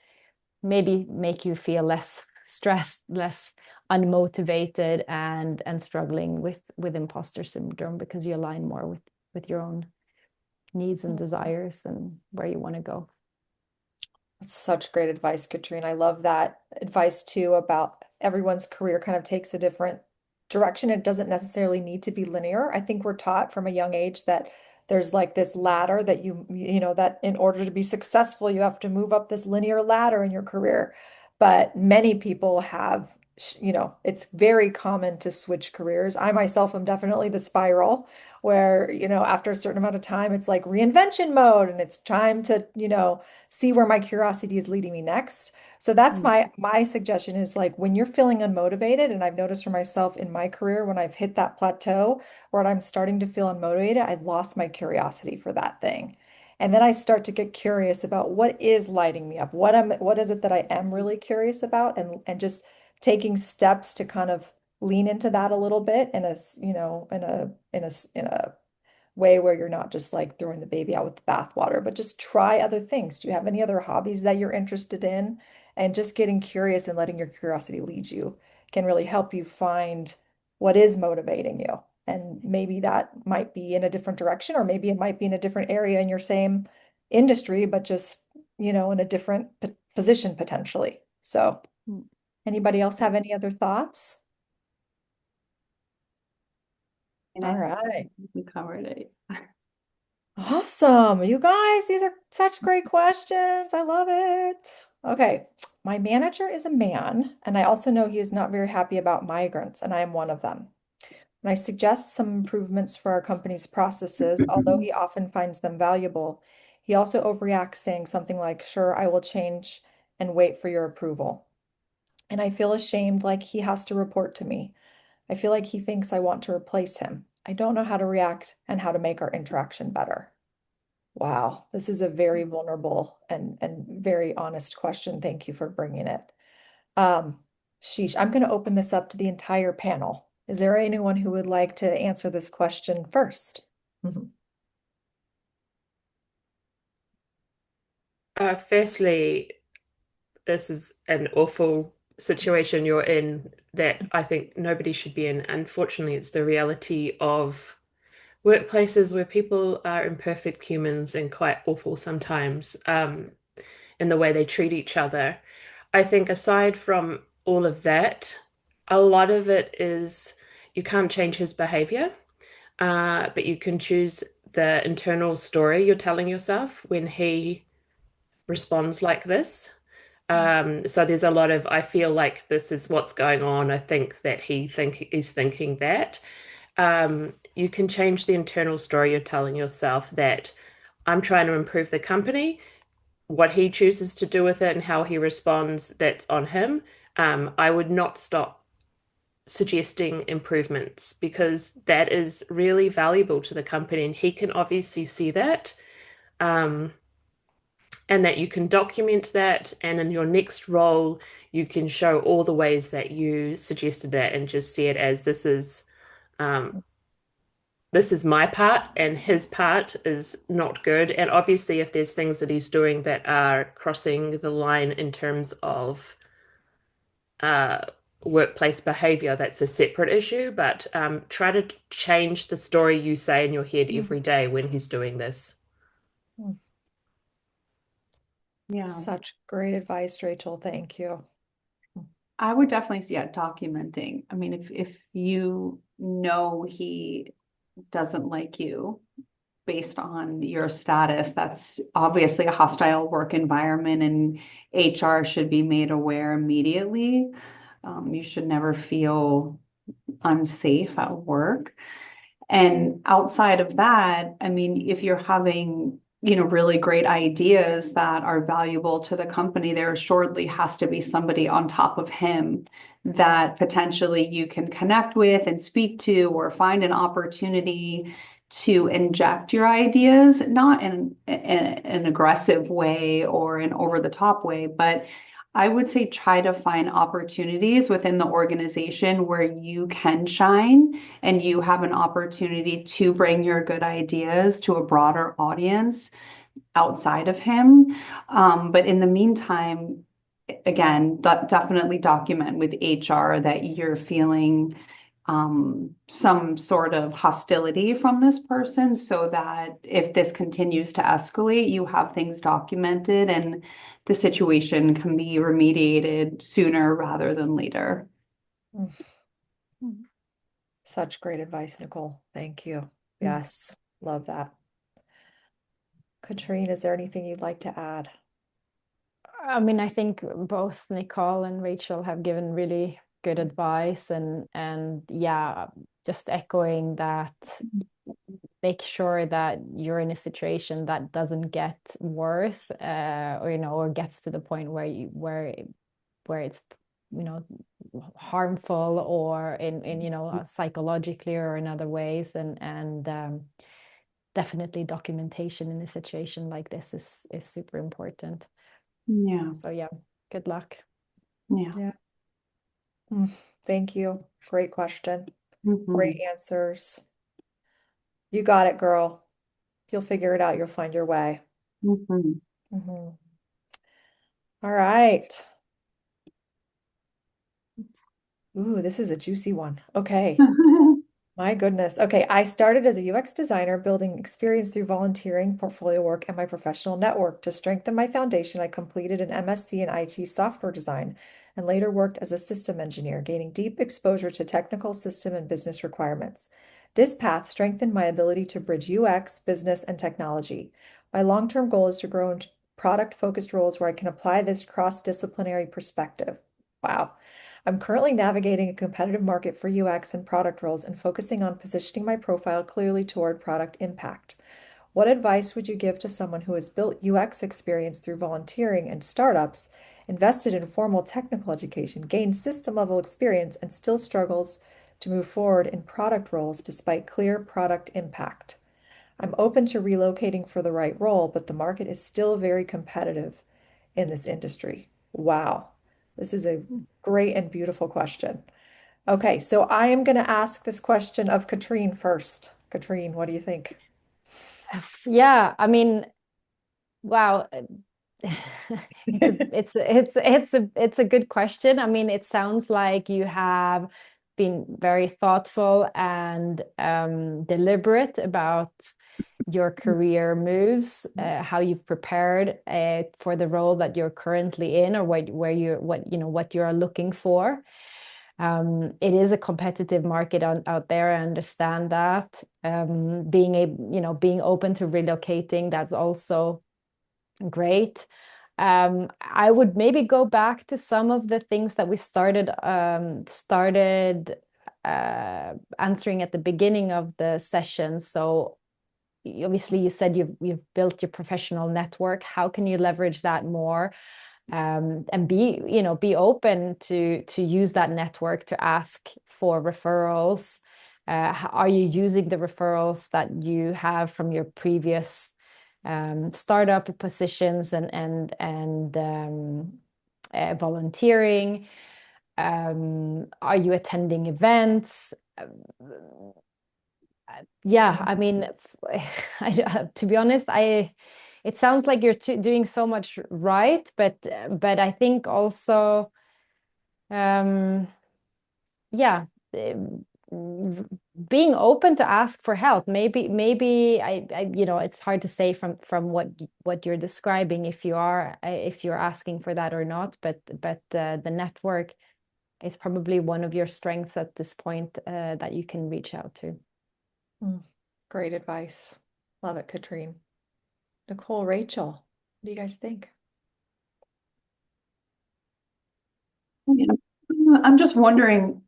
[SPEAKER 2] maybe make you feel less stressed, less unmotivated, and struggling with imposter syndrome, because you align more with your own needs and desires and where you want to go.
[SPEAKER 1] That's such great advice, Katrine. I love that advice too about everyone's career kind of takes a different direction. It doesn't necessarily need to be linear. I think we're taught from a young age that there's like this ladder that that in order to be successful, you have to move up this linear ladder in your career. But many people have it's very common to switch careers. I myself am definitely the spiral where, after a certain amount of time, it's like reinvention mode and it's time to, see where my curiosity is leading me next. So that's
[SPEAKER 3] Mm.
[SPEAKER 1] my suggestion is like when you're feeling unmotivated, and I've noticed for myself in my career when I've hit that plateau where I'm starting to feel unmotivated, I lost my curiosity for that thing. And then I start to get curious about what is lighting me up, what is it that I am really curious about, and just taking steps to kind of lean into that a little bit in a, in a way where you're not just like throwing the baby out with the bathwater, but just try other things. Do you have any other hobbies that you're interested in? And just getting curious and letting your curiosity lead you can really help you find what is motivating you. And maybe that might be in a different direction, or maybe it might be in a different area in your same industry, but just, in a different position potentially. So,
[SPEAKER 3] Mm.
[SPEAKER 1] anybody else have any other thoughts?
[SPEAKER 3] And
[SPEAKER 1] All
[SPEAKER 3] I
[SPEAKER 1] right.
[SPEAKER 3] think we covered it.
[SPEAKER 1] Awesome. You guys, these are such great questions. I love it. Okay. My manager is a man, and I also know he is not very happy about migrants, and I am one of them. And I suggest some improvements for our company's processes, although he often finds them valuable. He also overreacts, saying something like, "Sure, I will change and wait for your approval." And I feel ashamed, like he has to report to me. I feel like he thinks I want to replace him. I don't know how to react and how to make our interaction better. Wow, this is a very vulnerable and very honest question. Thank you for bringing it. Um, Sheesh, I'm going to open this up to the entire panel. Is there anyone who would like to answer this question first? Mhm.
[SPEAKER 4] Firstly, this is an awful situation you're in that I think nobody should be in. Unfortunately, it's the reality of workplaces where people are imperfect humans and quite awful sometimes, in the way they treat each other. I think aside from all of that, a lot of it is you can't change his behavior, but you can choose the internal story you're telling yourself when he responds like this. So there's a lot of, I feel like this is what's going on. I think that he's thinking that. You can change the internal story you're telling yourself that I'm trying to improve the company. What he chooses to do with it and how he responds, that's on him. I would not stop suggesting improvements because that is really valuable to the company, and he can obviously see that. Um, and that you can document that, and in your next role you can show all the ways that you suggested that and just see it as um, this is my part and his part is not good. And obviously if there's things that he's doing that are crossing the line in terms of uh, workplace behavior, that's a separate issue, but try to change the story you say in your head
[SPEAKER 1] Mm.
[SPEAKER 4] every day when he's doing this.
[SPEAKER 1] Mm.
[SPEAKER 3] Yeah,
[SPEAKER 1] Such great advice, Rachel. Thank you.
[SPEAKER 3] I would definitely see, yeah, documenting. I mean, if you know he doesn't like you based on your status, that's obviously a hostile work environment, and HR should be made aware immediately. You should never feel unsafe at work. And outside of that, I mean, if you're having, really great ideas that are valuable to the company, there shortly has to be somebody on top of him that potentially you can connect with and speak to, or find an opportunity to inject your ideas, not in an aggressive way or an over the top way, but I would say try to find opportunities within the organization where you can shine and you have an opportunity to bring your good ideas to a broader audience outside of him. But in the meantime, again, definitely document with HR that you're feeling some sort of hostility from this person, so that if this continues to escalate, you have things documented and the situation can be remediated sooner rather than later.
[SPEAKER 1] Mm. Such great advice, Nicole. Thank you.
[SPEAKER 3] Mm.
[SPEAKER 1] Yes, love that. Katrine, is there anything you'd like to add?
[SPEAKER 2] I mean, I think both Nicole and Rachel have given really good advice. And yeah, just echoing that, make sure that you're in a situation that doesn't get worse, or or gets to the point where it's harmful, or in psychologically or in other ways. And definitely documentation in a situation like this is super important.
[SPEAKER 3] Yeah.
[SPEAKER 2] So yeah, good luck.
[SPEAKER 3] Yeah.
[SPEAKER 1] Yeah. Thank you. Great question. Great answers. You got it, girl. You'll figure it out. You'll find your way.
[SPEAKER 3] Mm-hmm.
[SPEAKER 1] Mhm. All right. Ooh, this is a juicy one. Okay. My goodness. Okay, I started as a UX designer, building experience through volunteering, portfolio work, and my professional network. To strengthen my foundation, I completed an MSc in IT software design and later worked as a system engineer, gaining deep exposure to technical system and business requirements. This path strengthened my ability to bridge UX, business, and technology. My long-term goal is to grow into product-focused roles where I can apply this cross-disciplinary perspective. Wow. I'm currently navigating a competitive market for UX and product roles and focusing on positioning my profile clearly toward product impact. What advice would you give to someone who has built UX experience through volunteering and startups, invested in formal technical education, gained system level experience, and still struggles to move forward in product roles despite clear product impact? I'm open to relocating for the right role, but the market is still very competitive in this industry. Wow. This is a great and beautiful question. Okay, so I am going to ask this question of Katrine first. Katrine, what do you think?
[SPEAKER 2] Yeah, I mean, wow. It's a good question. I mean, it sounds like you have been very thoughtful and deliberate about your career moves, how you've prepared for the role that you're currently in, or what you're looking for. It is a competitive market out there. I understand that. Being open to relocating, that's also great. I would maybe go back to some of the things that we started answering at the beginning of the session. So obviously you said you've built your professional network. How can you leverage that more? And be open to use that network to ask for referrals. Are you using the referrals that you have from your previous startup positions and volunteering? Are you attending events? Yeah, I mean, to be honest, it sounds like you're doing so much right, but I think also, yeah, being open to ask for help. Maybe it's hard to say from what you're describing if you're asking for that or not, but the network is probably one of your strengths at this point, that you can reach out to.
[SPEAKER 1] Great advice. Love it, Katrine. Nicole, Rachel, what do you guys think?
[SPEAKER 3] I'm just wondering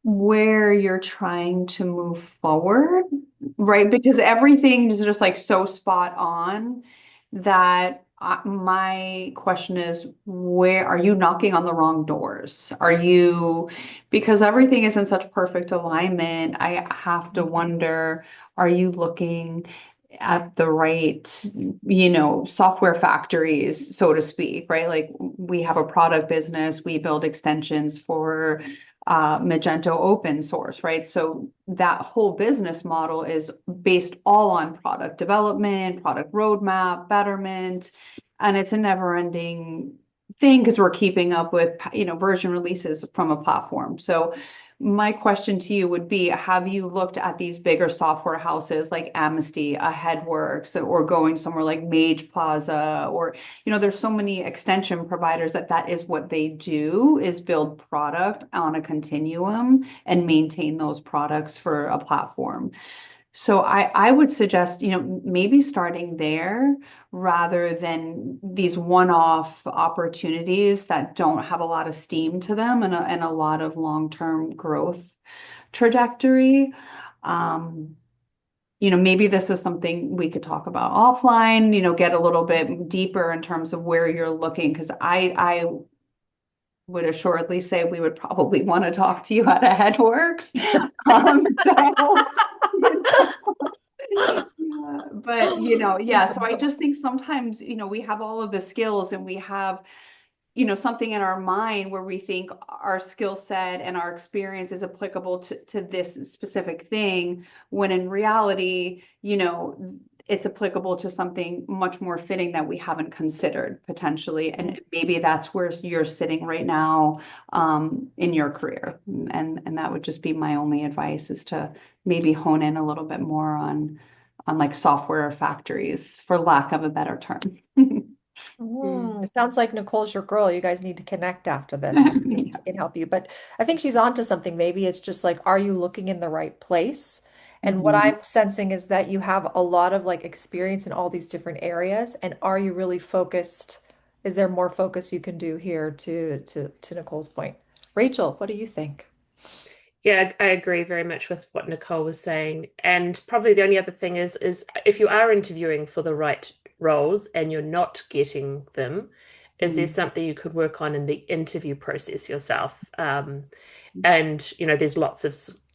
[SPEAKER 3] where you're trying to move forward, right? Because everything is just like so spot on that my question is, where are you knocking on the wrong doors? Because everything is in such perfect alignment, I have to wonder, are you looking at the right, software factories, so to speak, right? Like we have a product business, we build extensions for Magento open source, right? So that whole business model is based all on product development, product roadmap, betterment, and it's a never-ending thing because we're keeping up with, version releases from a platform. So my question to you would be, have you looked at these bigger software houses like Amnesty, Headworks, or going somewhere like Mage Plaza, or, there's so many extension providers that is what they do, is build product on a continuum and maintain those products for a platform. So I would suggest, maybe starting there rather than these one-off opportunities that don't have a lot of steam to them and a lot of long-term growth trajectory. Um, maybe this is something we could talk about offline, get a little bit deeper in terms of where you're looking, because I would assuredly say we would probably want to talk to you out of Headworks. So, yeah, but yeah, so I just think sometimes, we have all of the skills and we have something in our mind where we think our skill set and our experience is applicable to this specific thing, when in reality, it's applicable to something much more fitting that we haven't considered potentially. And maybe that's where you're sitting right now, in your career. And that would just be my only advice, is to maybe hone in a little bit more on like software factories, for lack of a better term.
[SPEAKER 4] Mm.
[SPEAKER 1] It sounds like Nicole's your girl. You guys need to connect after this. She can help you. But I think she's onto something. Maybe it's just like, are you looking in the right place? And what
[SPEAKER 3] Mhm.
[SPEAKER 1] I'm sensing is that you have a lot of like experience in all these different areas. And are you really focused? Is there more focus you can do here to Nicole's point? Rachel, what do you think?
[SPEAKER 4] Yeah, I agree very much with what Nicole was saying. And probably the only other thing is if you are interviewing for the right roles and you're not getting them, is there
[SPEAKER 3] Mhm.
[SPEAKER 4] something you could work on in the interview process yourself? And there's lots of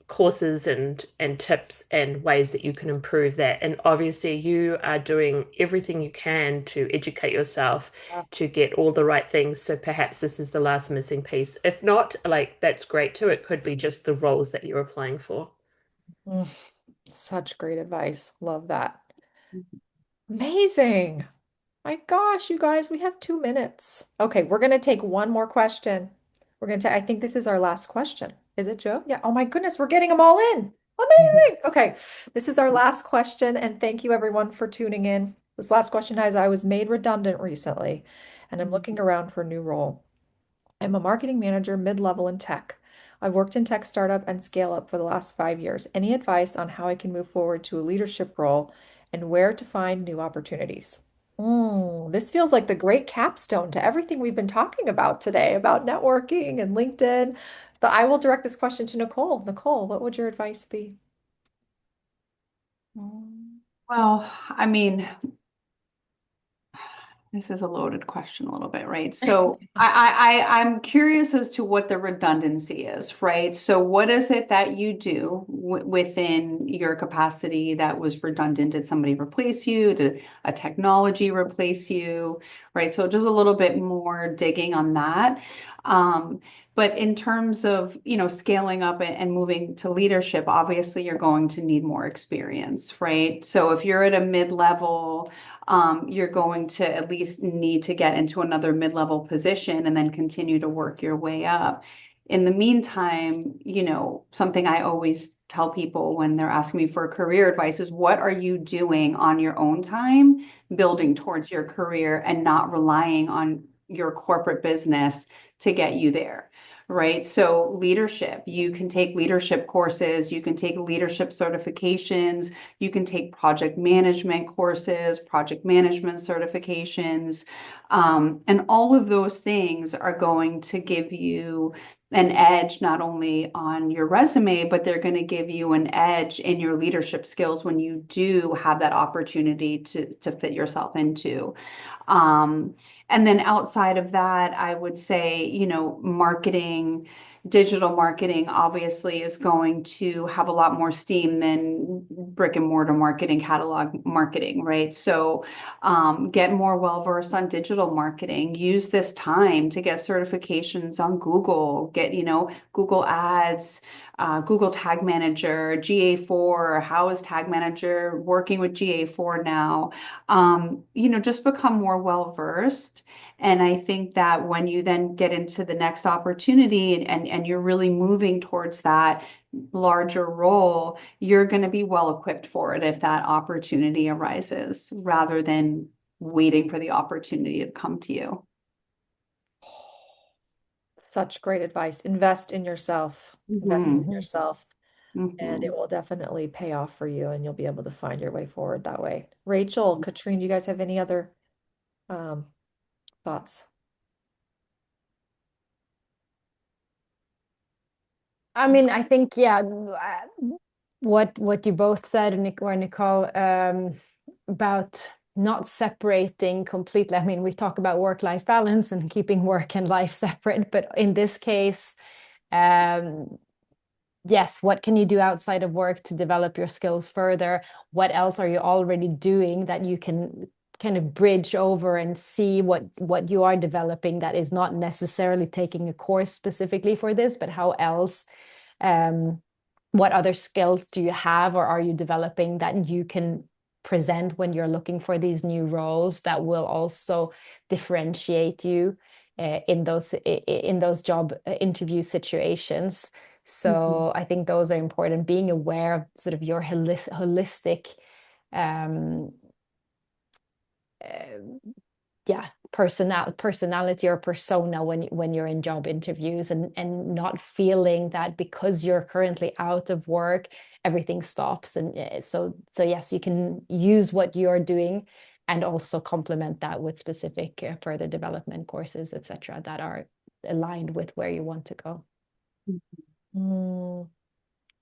[SPEAKER 4] courses and tips and ways that you can improve that. And obviously, you are doing everything you can to educate yourself to get all the right things. So perhaps this is the last missing piece. If not, like that's great too. It could be just the roles that you're applying for.
[SPEAKER 1] Mm, such great advice. Love that. Amazing. My gosh, you guys, we have 2 minutes. Okay, we're going to take one more question. We're going to, I think this is our last question. Is it, Joe? Yeah. Oh my goodness, we're getting them all in. Amazing. Okay, this is our last question. And thank you everyone for tuning in. This last question is, I was made redundant recently and I'm looking around for a new role. I'm a marketing manager, mid-level in tech. I've worked in tech startup and scale up for the last 5 years. Any advice on how I can move forward to a leadership role and where to find new opportunities? This feels like the great capstone to everything we've been talking about today about networking and LinkedIn. But I will direct this question to Nicole. Nicole, what would your advice be? Mm.
[SPEAKER 3] Well, I mean, this is a loaded question a little bit, right? So I'm curious as to what the redundancy is, right? So what is it that you do within your capacity that was redundant? Did somebody replace you? Did a technology replace you? Right? So just a little bit more digging on that. Um, but in terms of, scaling up and moving to leadership, obviously you're going to need more experience, right? So if you're at a mid-level, you're going to at least need to get into another mid-level position and then continue to work your way up. In the meantime, something I always tell people when they're asking me for career advice is, what are you doing on your own time building towards your career and not relying on your corporate business to get you there? Right. So leadership, you can take leadership courses, you can take leadership certifications, you can take project management courses, project management certifications, and all of those things are going to give you an edge not only on your resume, but they're going to give you an edge in your leadership skills when you do have that opportunity to fit yourself into. Um, and then outside of that, I would say, marketing, digital marketing obviously is going to have a lot more steam than brick and mortar marketing, catalog marketing, right? So get more well versed on digital marketing. Use this time to get certifications on Google, get, Google Ads, Google Tag Manager, GA4. How is Tag Manager working with GA4 now? Just become more well versed. And I think that when you then get into the next opportunity and you're really moving towards that larger role, you're going to be well equipped for it if that opportunity arises, rather than waiting for the opportunity to come to you.
[SPEAKER 1] Such great advice. Invest in yourself. Invest in
[SPEAKER 3] Mhm.
[SPEAKER 1] yourself. and it
[SPEAKER 3] Hmm.
[SPEAKER 1] will definitely pay off for you and you'll be able to find your way forward that way. Rachel, Katrine, do you guys have any other um, thoughts?
[SPEAKER 2] I mean, I think, yeah, what you both said, Nick or Nicole, about not separating completely. I mean, we talk about work-life balance and keeping work and life separate, but in this case, um, yes, what can you do outside of work to develop your skills further? What else are you already doing that you can kind of bridge over and see what you are developing that is not necessarily taking a course specifically for this, but how else what other skills do you have or are you developing that you can present when you're looking for these new roles that will also differentiate you in those job interview situations.
[SPEAKER 3] Hmm.
[SPEAKER 2] So I think those are important. Being aware of sort of your holistic um, uh, yeah personality or persona when you're in job interviews and not feeling that because you're currently out of work everything stops and so yes you can use what you're doing and also complement that with specific further development courses etc that are aligned with where you want to go.
[SPEAKER 1] Mm,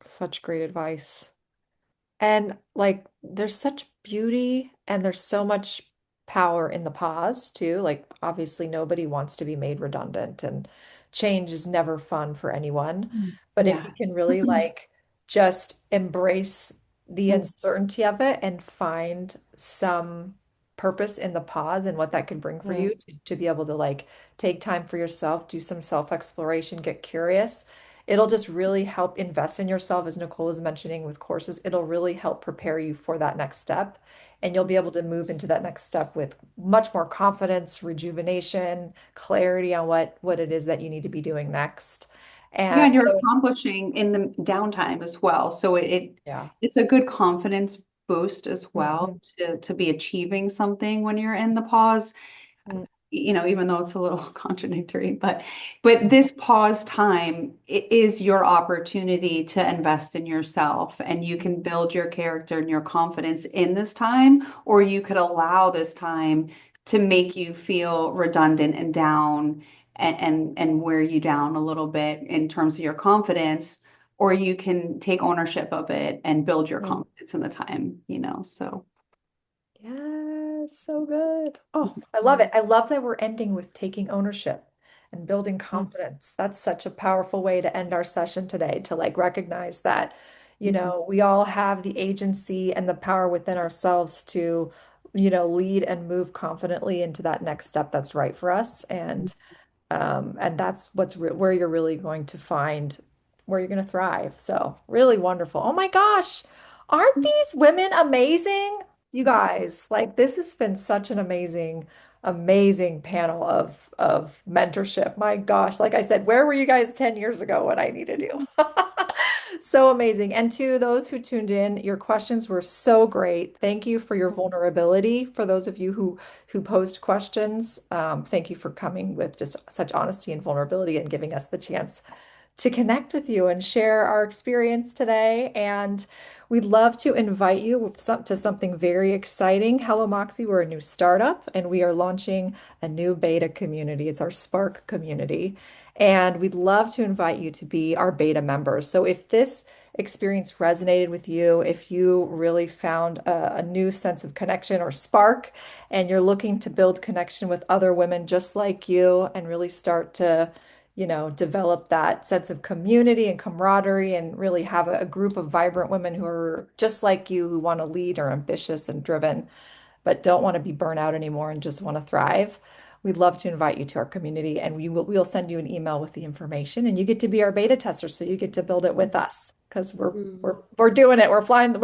[SPEAKER 1] such great advice. And like there's such beauty and there's so much power in the pause too. Like obviously nobody wants to be made redundant and change is never fun for anyone. But if you
[SPEAKER 3] Yeah.
[SPEAKER 1] can really like just embrace the uncertainty of it and find some purpose in the pause and what that could bring for
[SPEAKER 2] Mm,
[SPEAKER 1] you to be able to like take time for yourself, do some self-exploration, get curious. It'll just really help invest in yourself, as Nicole was mentioning with courses. It'll really help prepare you for that next step. And you'll be able to move into that next step with much more confidence, rejuvenation, clarity on what it is that you need to be doing next.
[SPEAKER 3] Yeah,
[SPEAKER 1] And
[SPEAKER 3] and you're
[SPEAKER 1] so,
[SPEAKER 3] accomplishing in the downtime as well. So
[SPEAKER 1] yeah.
[SPEAKER 3] it's a good confidence boost as well
[SPEAKER 1] Mhm.
[SPEAKER 3] to be achieving something when you're in the pause.
[SPEAKER 2] mm,
[SPEAKER 3] Even though it's a little contradictory, but this pause time is your opportunity to invest in yourself, and you can build your character and your confidence in this time, or you could allow this time to make you feel redundant and down and wear you down a little bit in terms of your confidence, or you can take ownership of it and build your
[SPEAKER 2] mm,
[SPEAKER 3] confidence in the time, so.
[SPEAKER 1] Yes, so good. Oh, I love it. I love that we're ending with taking ownership and building
[SPEAKER 2] mm,
[SPEAKER 1] confidence. That's such a powerful way to end our session today, to like recognize that,
[SPEAKER 3] Mhm.
[SPEAKER 1] we all have the agency and the power within ourselves to, lead and move confidently into that next step that's right for us. And that's where you're really going to find where you're going to thrive. So really wonderful. Oh my gosh, aren't these women amazing? You guys, like this has been such an amazing panel of mentorship. My gosh, like I said, where were you guys 10 years ago when I needed you? So amazing. And to those who tuned in, your questions were so great. Thank you for your vulnerability. For those of you who posed questions, thank you for coming with just such honesty and vulnerability and giving us the chance to connect with you and share our experience today. And we'd love to invite you to something very exciting. Hello, Moxie, we're a new startup and we are launching a new beta community. It's our Spark community. And we'd love to invite you to be our beta members. So if this experience resonated with you, if you really found a new sense of connection or spark, and you're looking to build connection with other women just like you and really start to develop that sense of community and camaraderie and really have a group of vibrant women who are just like you, who want to lead, are ambitious and driven, but don't want to be burnt out anymore and just want to thrive. We'd love to invite you to our community and we'll send you an email with the information and you get to be our beta tester. So you get to build it with us because we're
[SPEAKER 4] Mm.
[SPEAKER 1] we're we're doing it. We're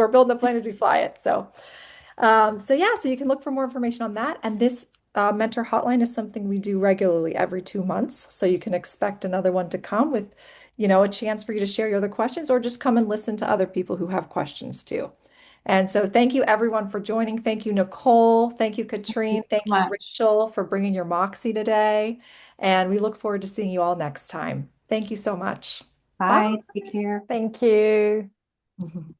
[SPEAKER 1] building the plane as we fly it. So yeah, so you can look for more information on that. And this mentor hotline is something we do regularly every 2 months. So you can expect another one to come with, a chance for you to share your other questions or just come and listen to other people who have questions too. And so thank you everyone for joining. Thank you, Nicole. Thank you,
[SPEAKER 3] Thank
[SPEAKER 1] Katrine.
[SPEAKER 3] you so
[SPEAKER 1] Thank you,
[SPEAKER 3] much.
[SPEAKER 1] Rachel, for bringing your Moxie today. And we look forward to seeing you all next time. Thank you so much.
[SPEAKER 3] Bye. Take care.
[SPEAKER 2] Thank you.
[SPEAKER 1] Bye.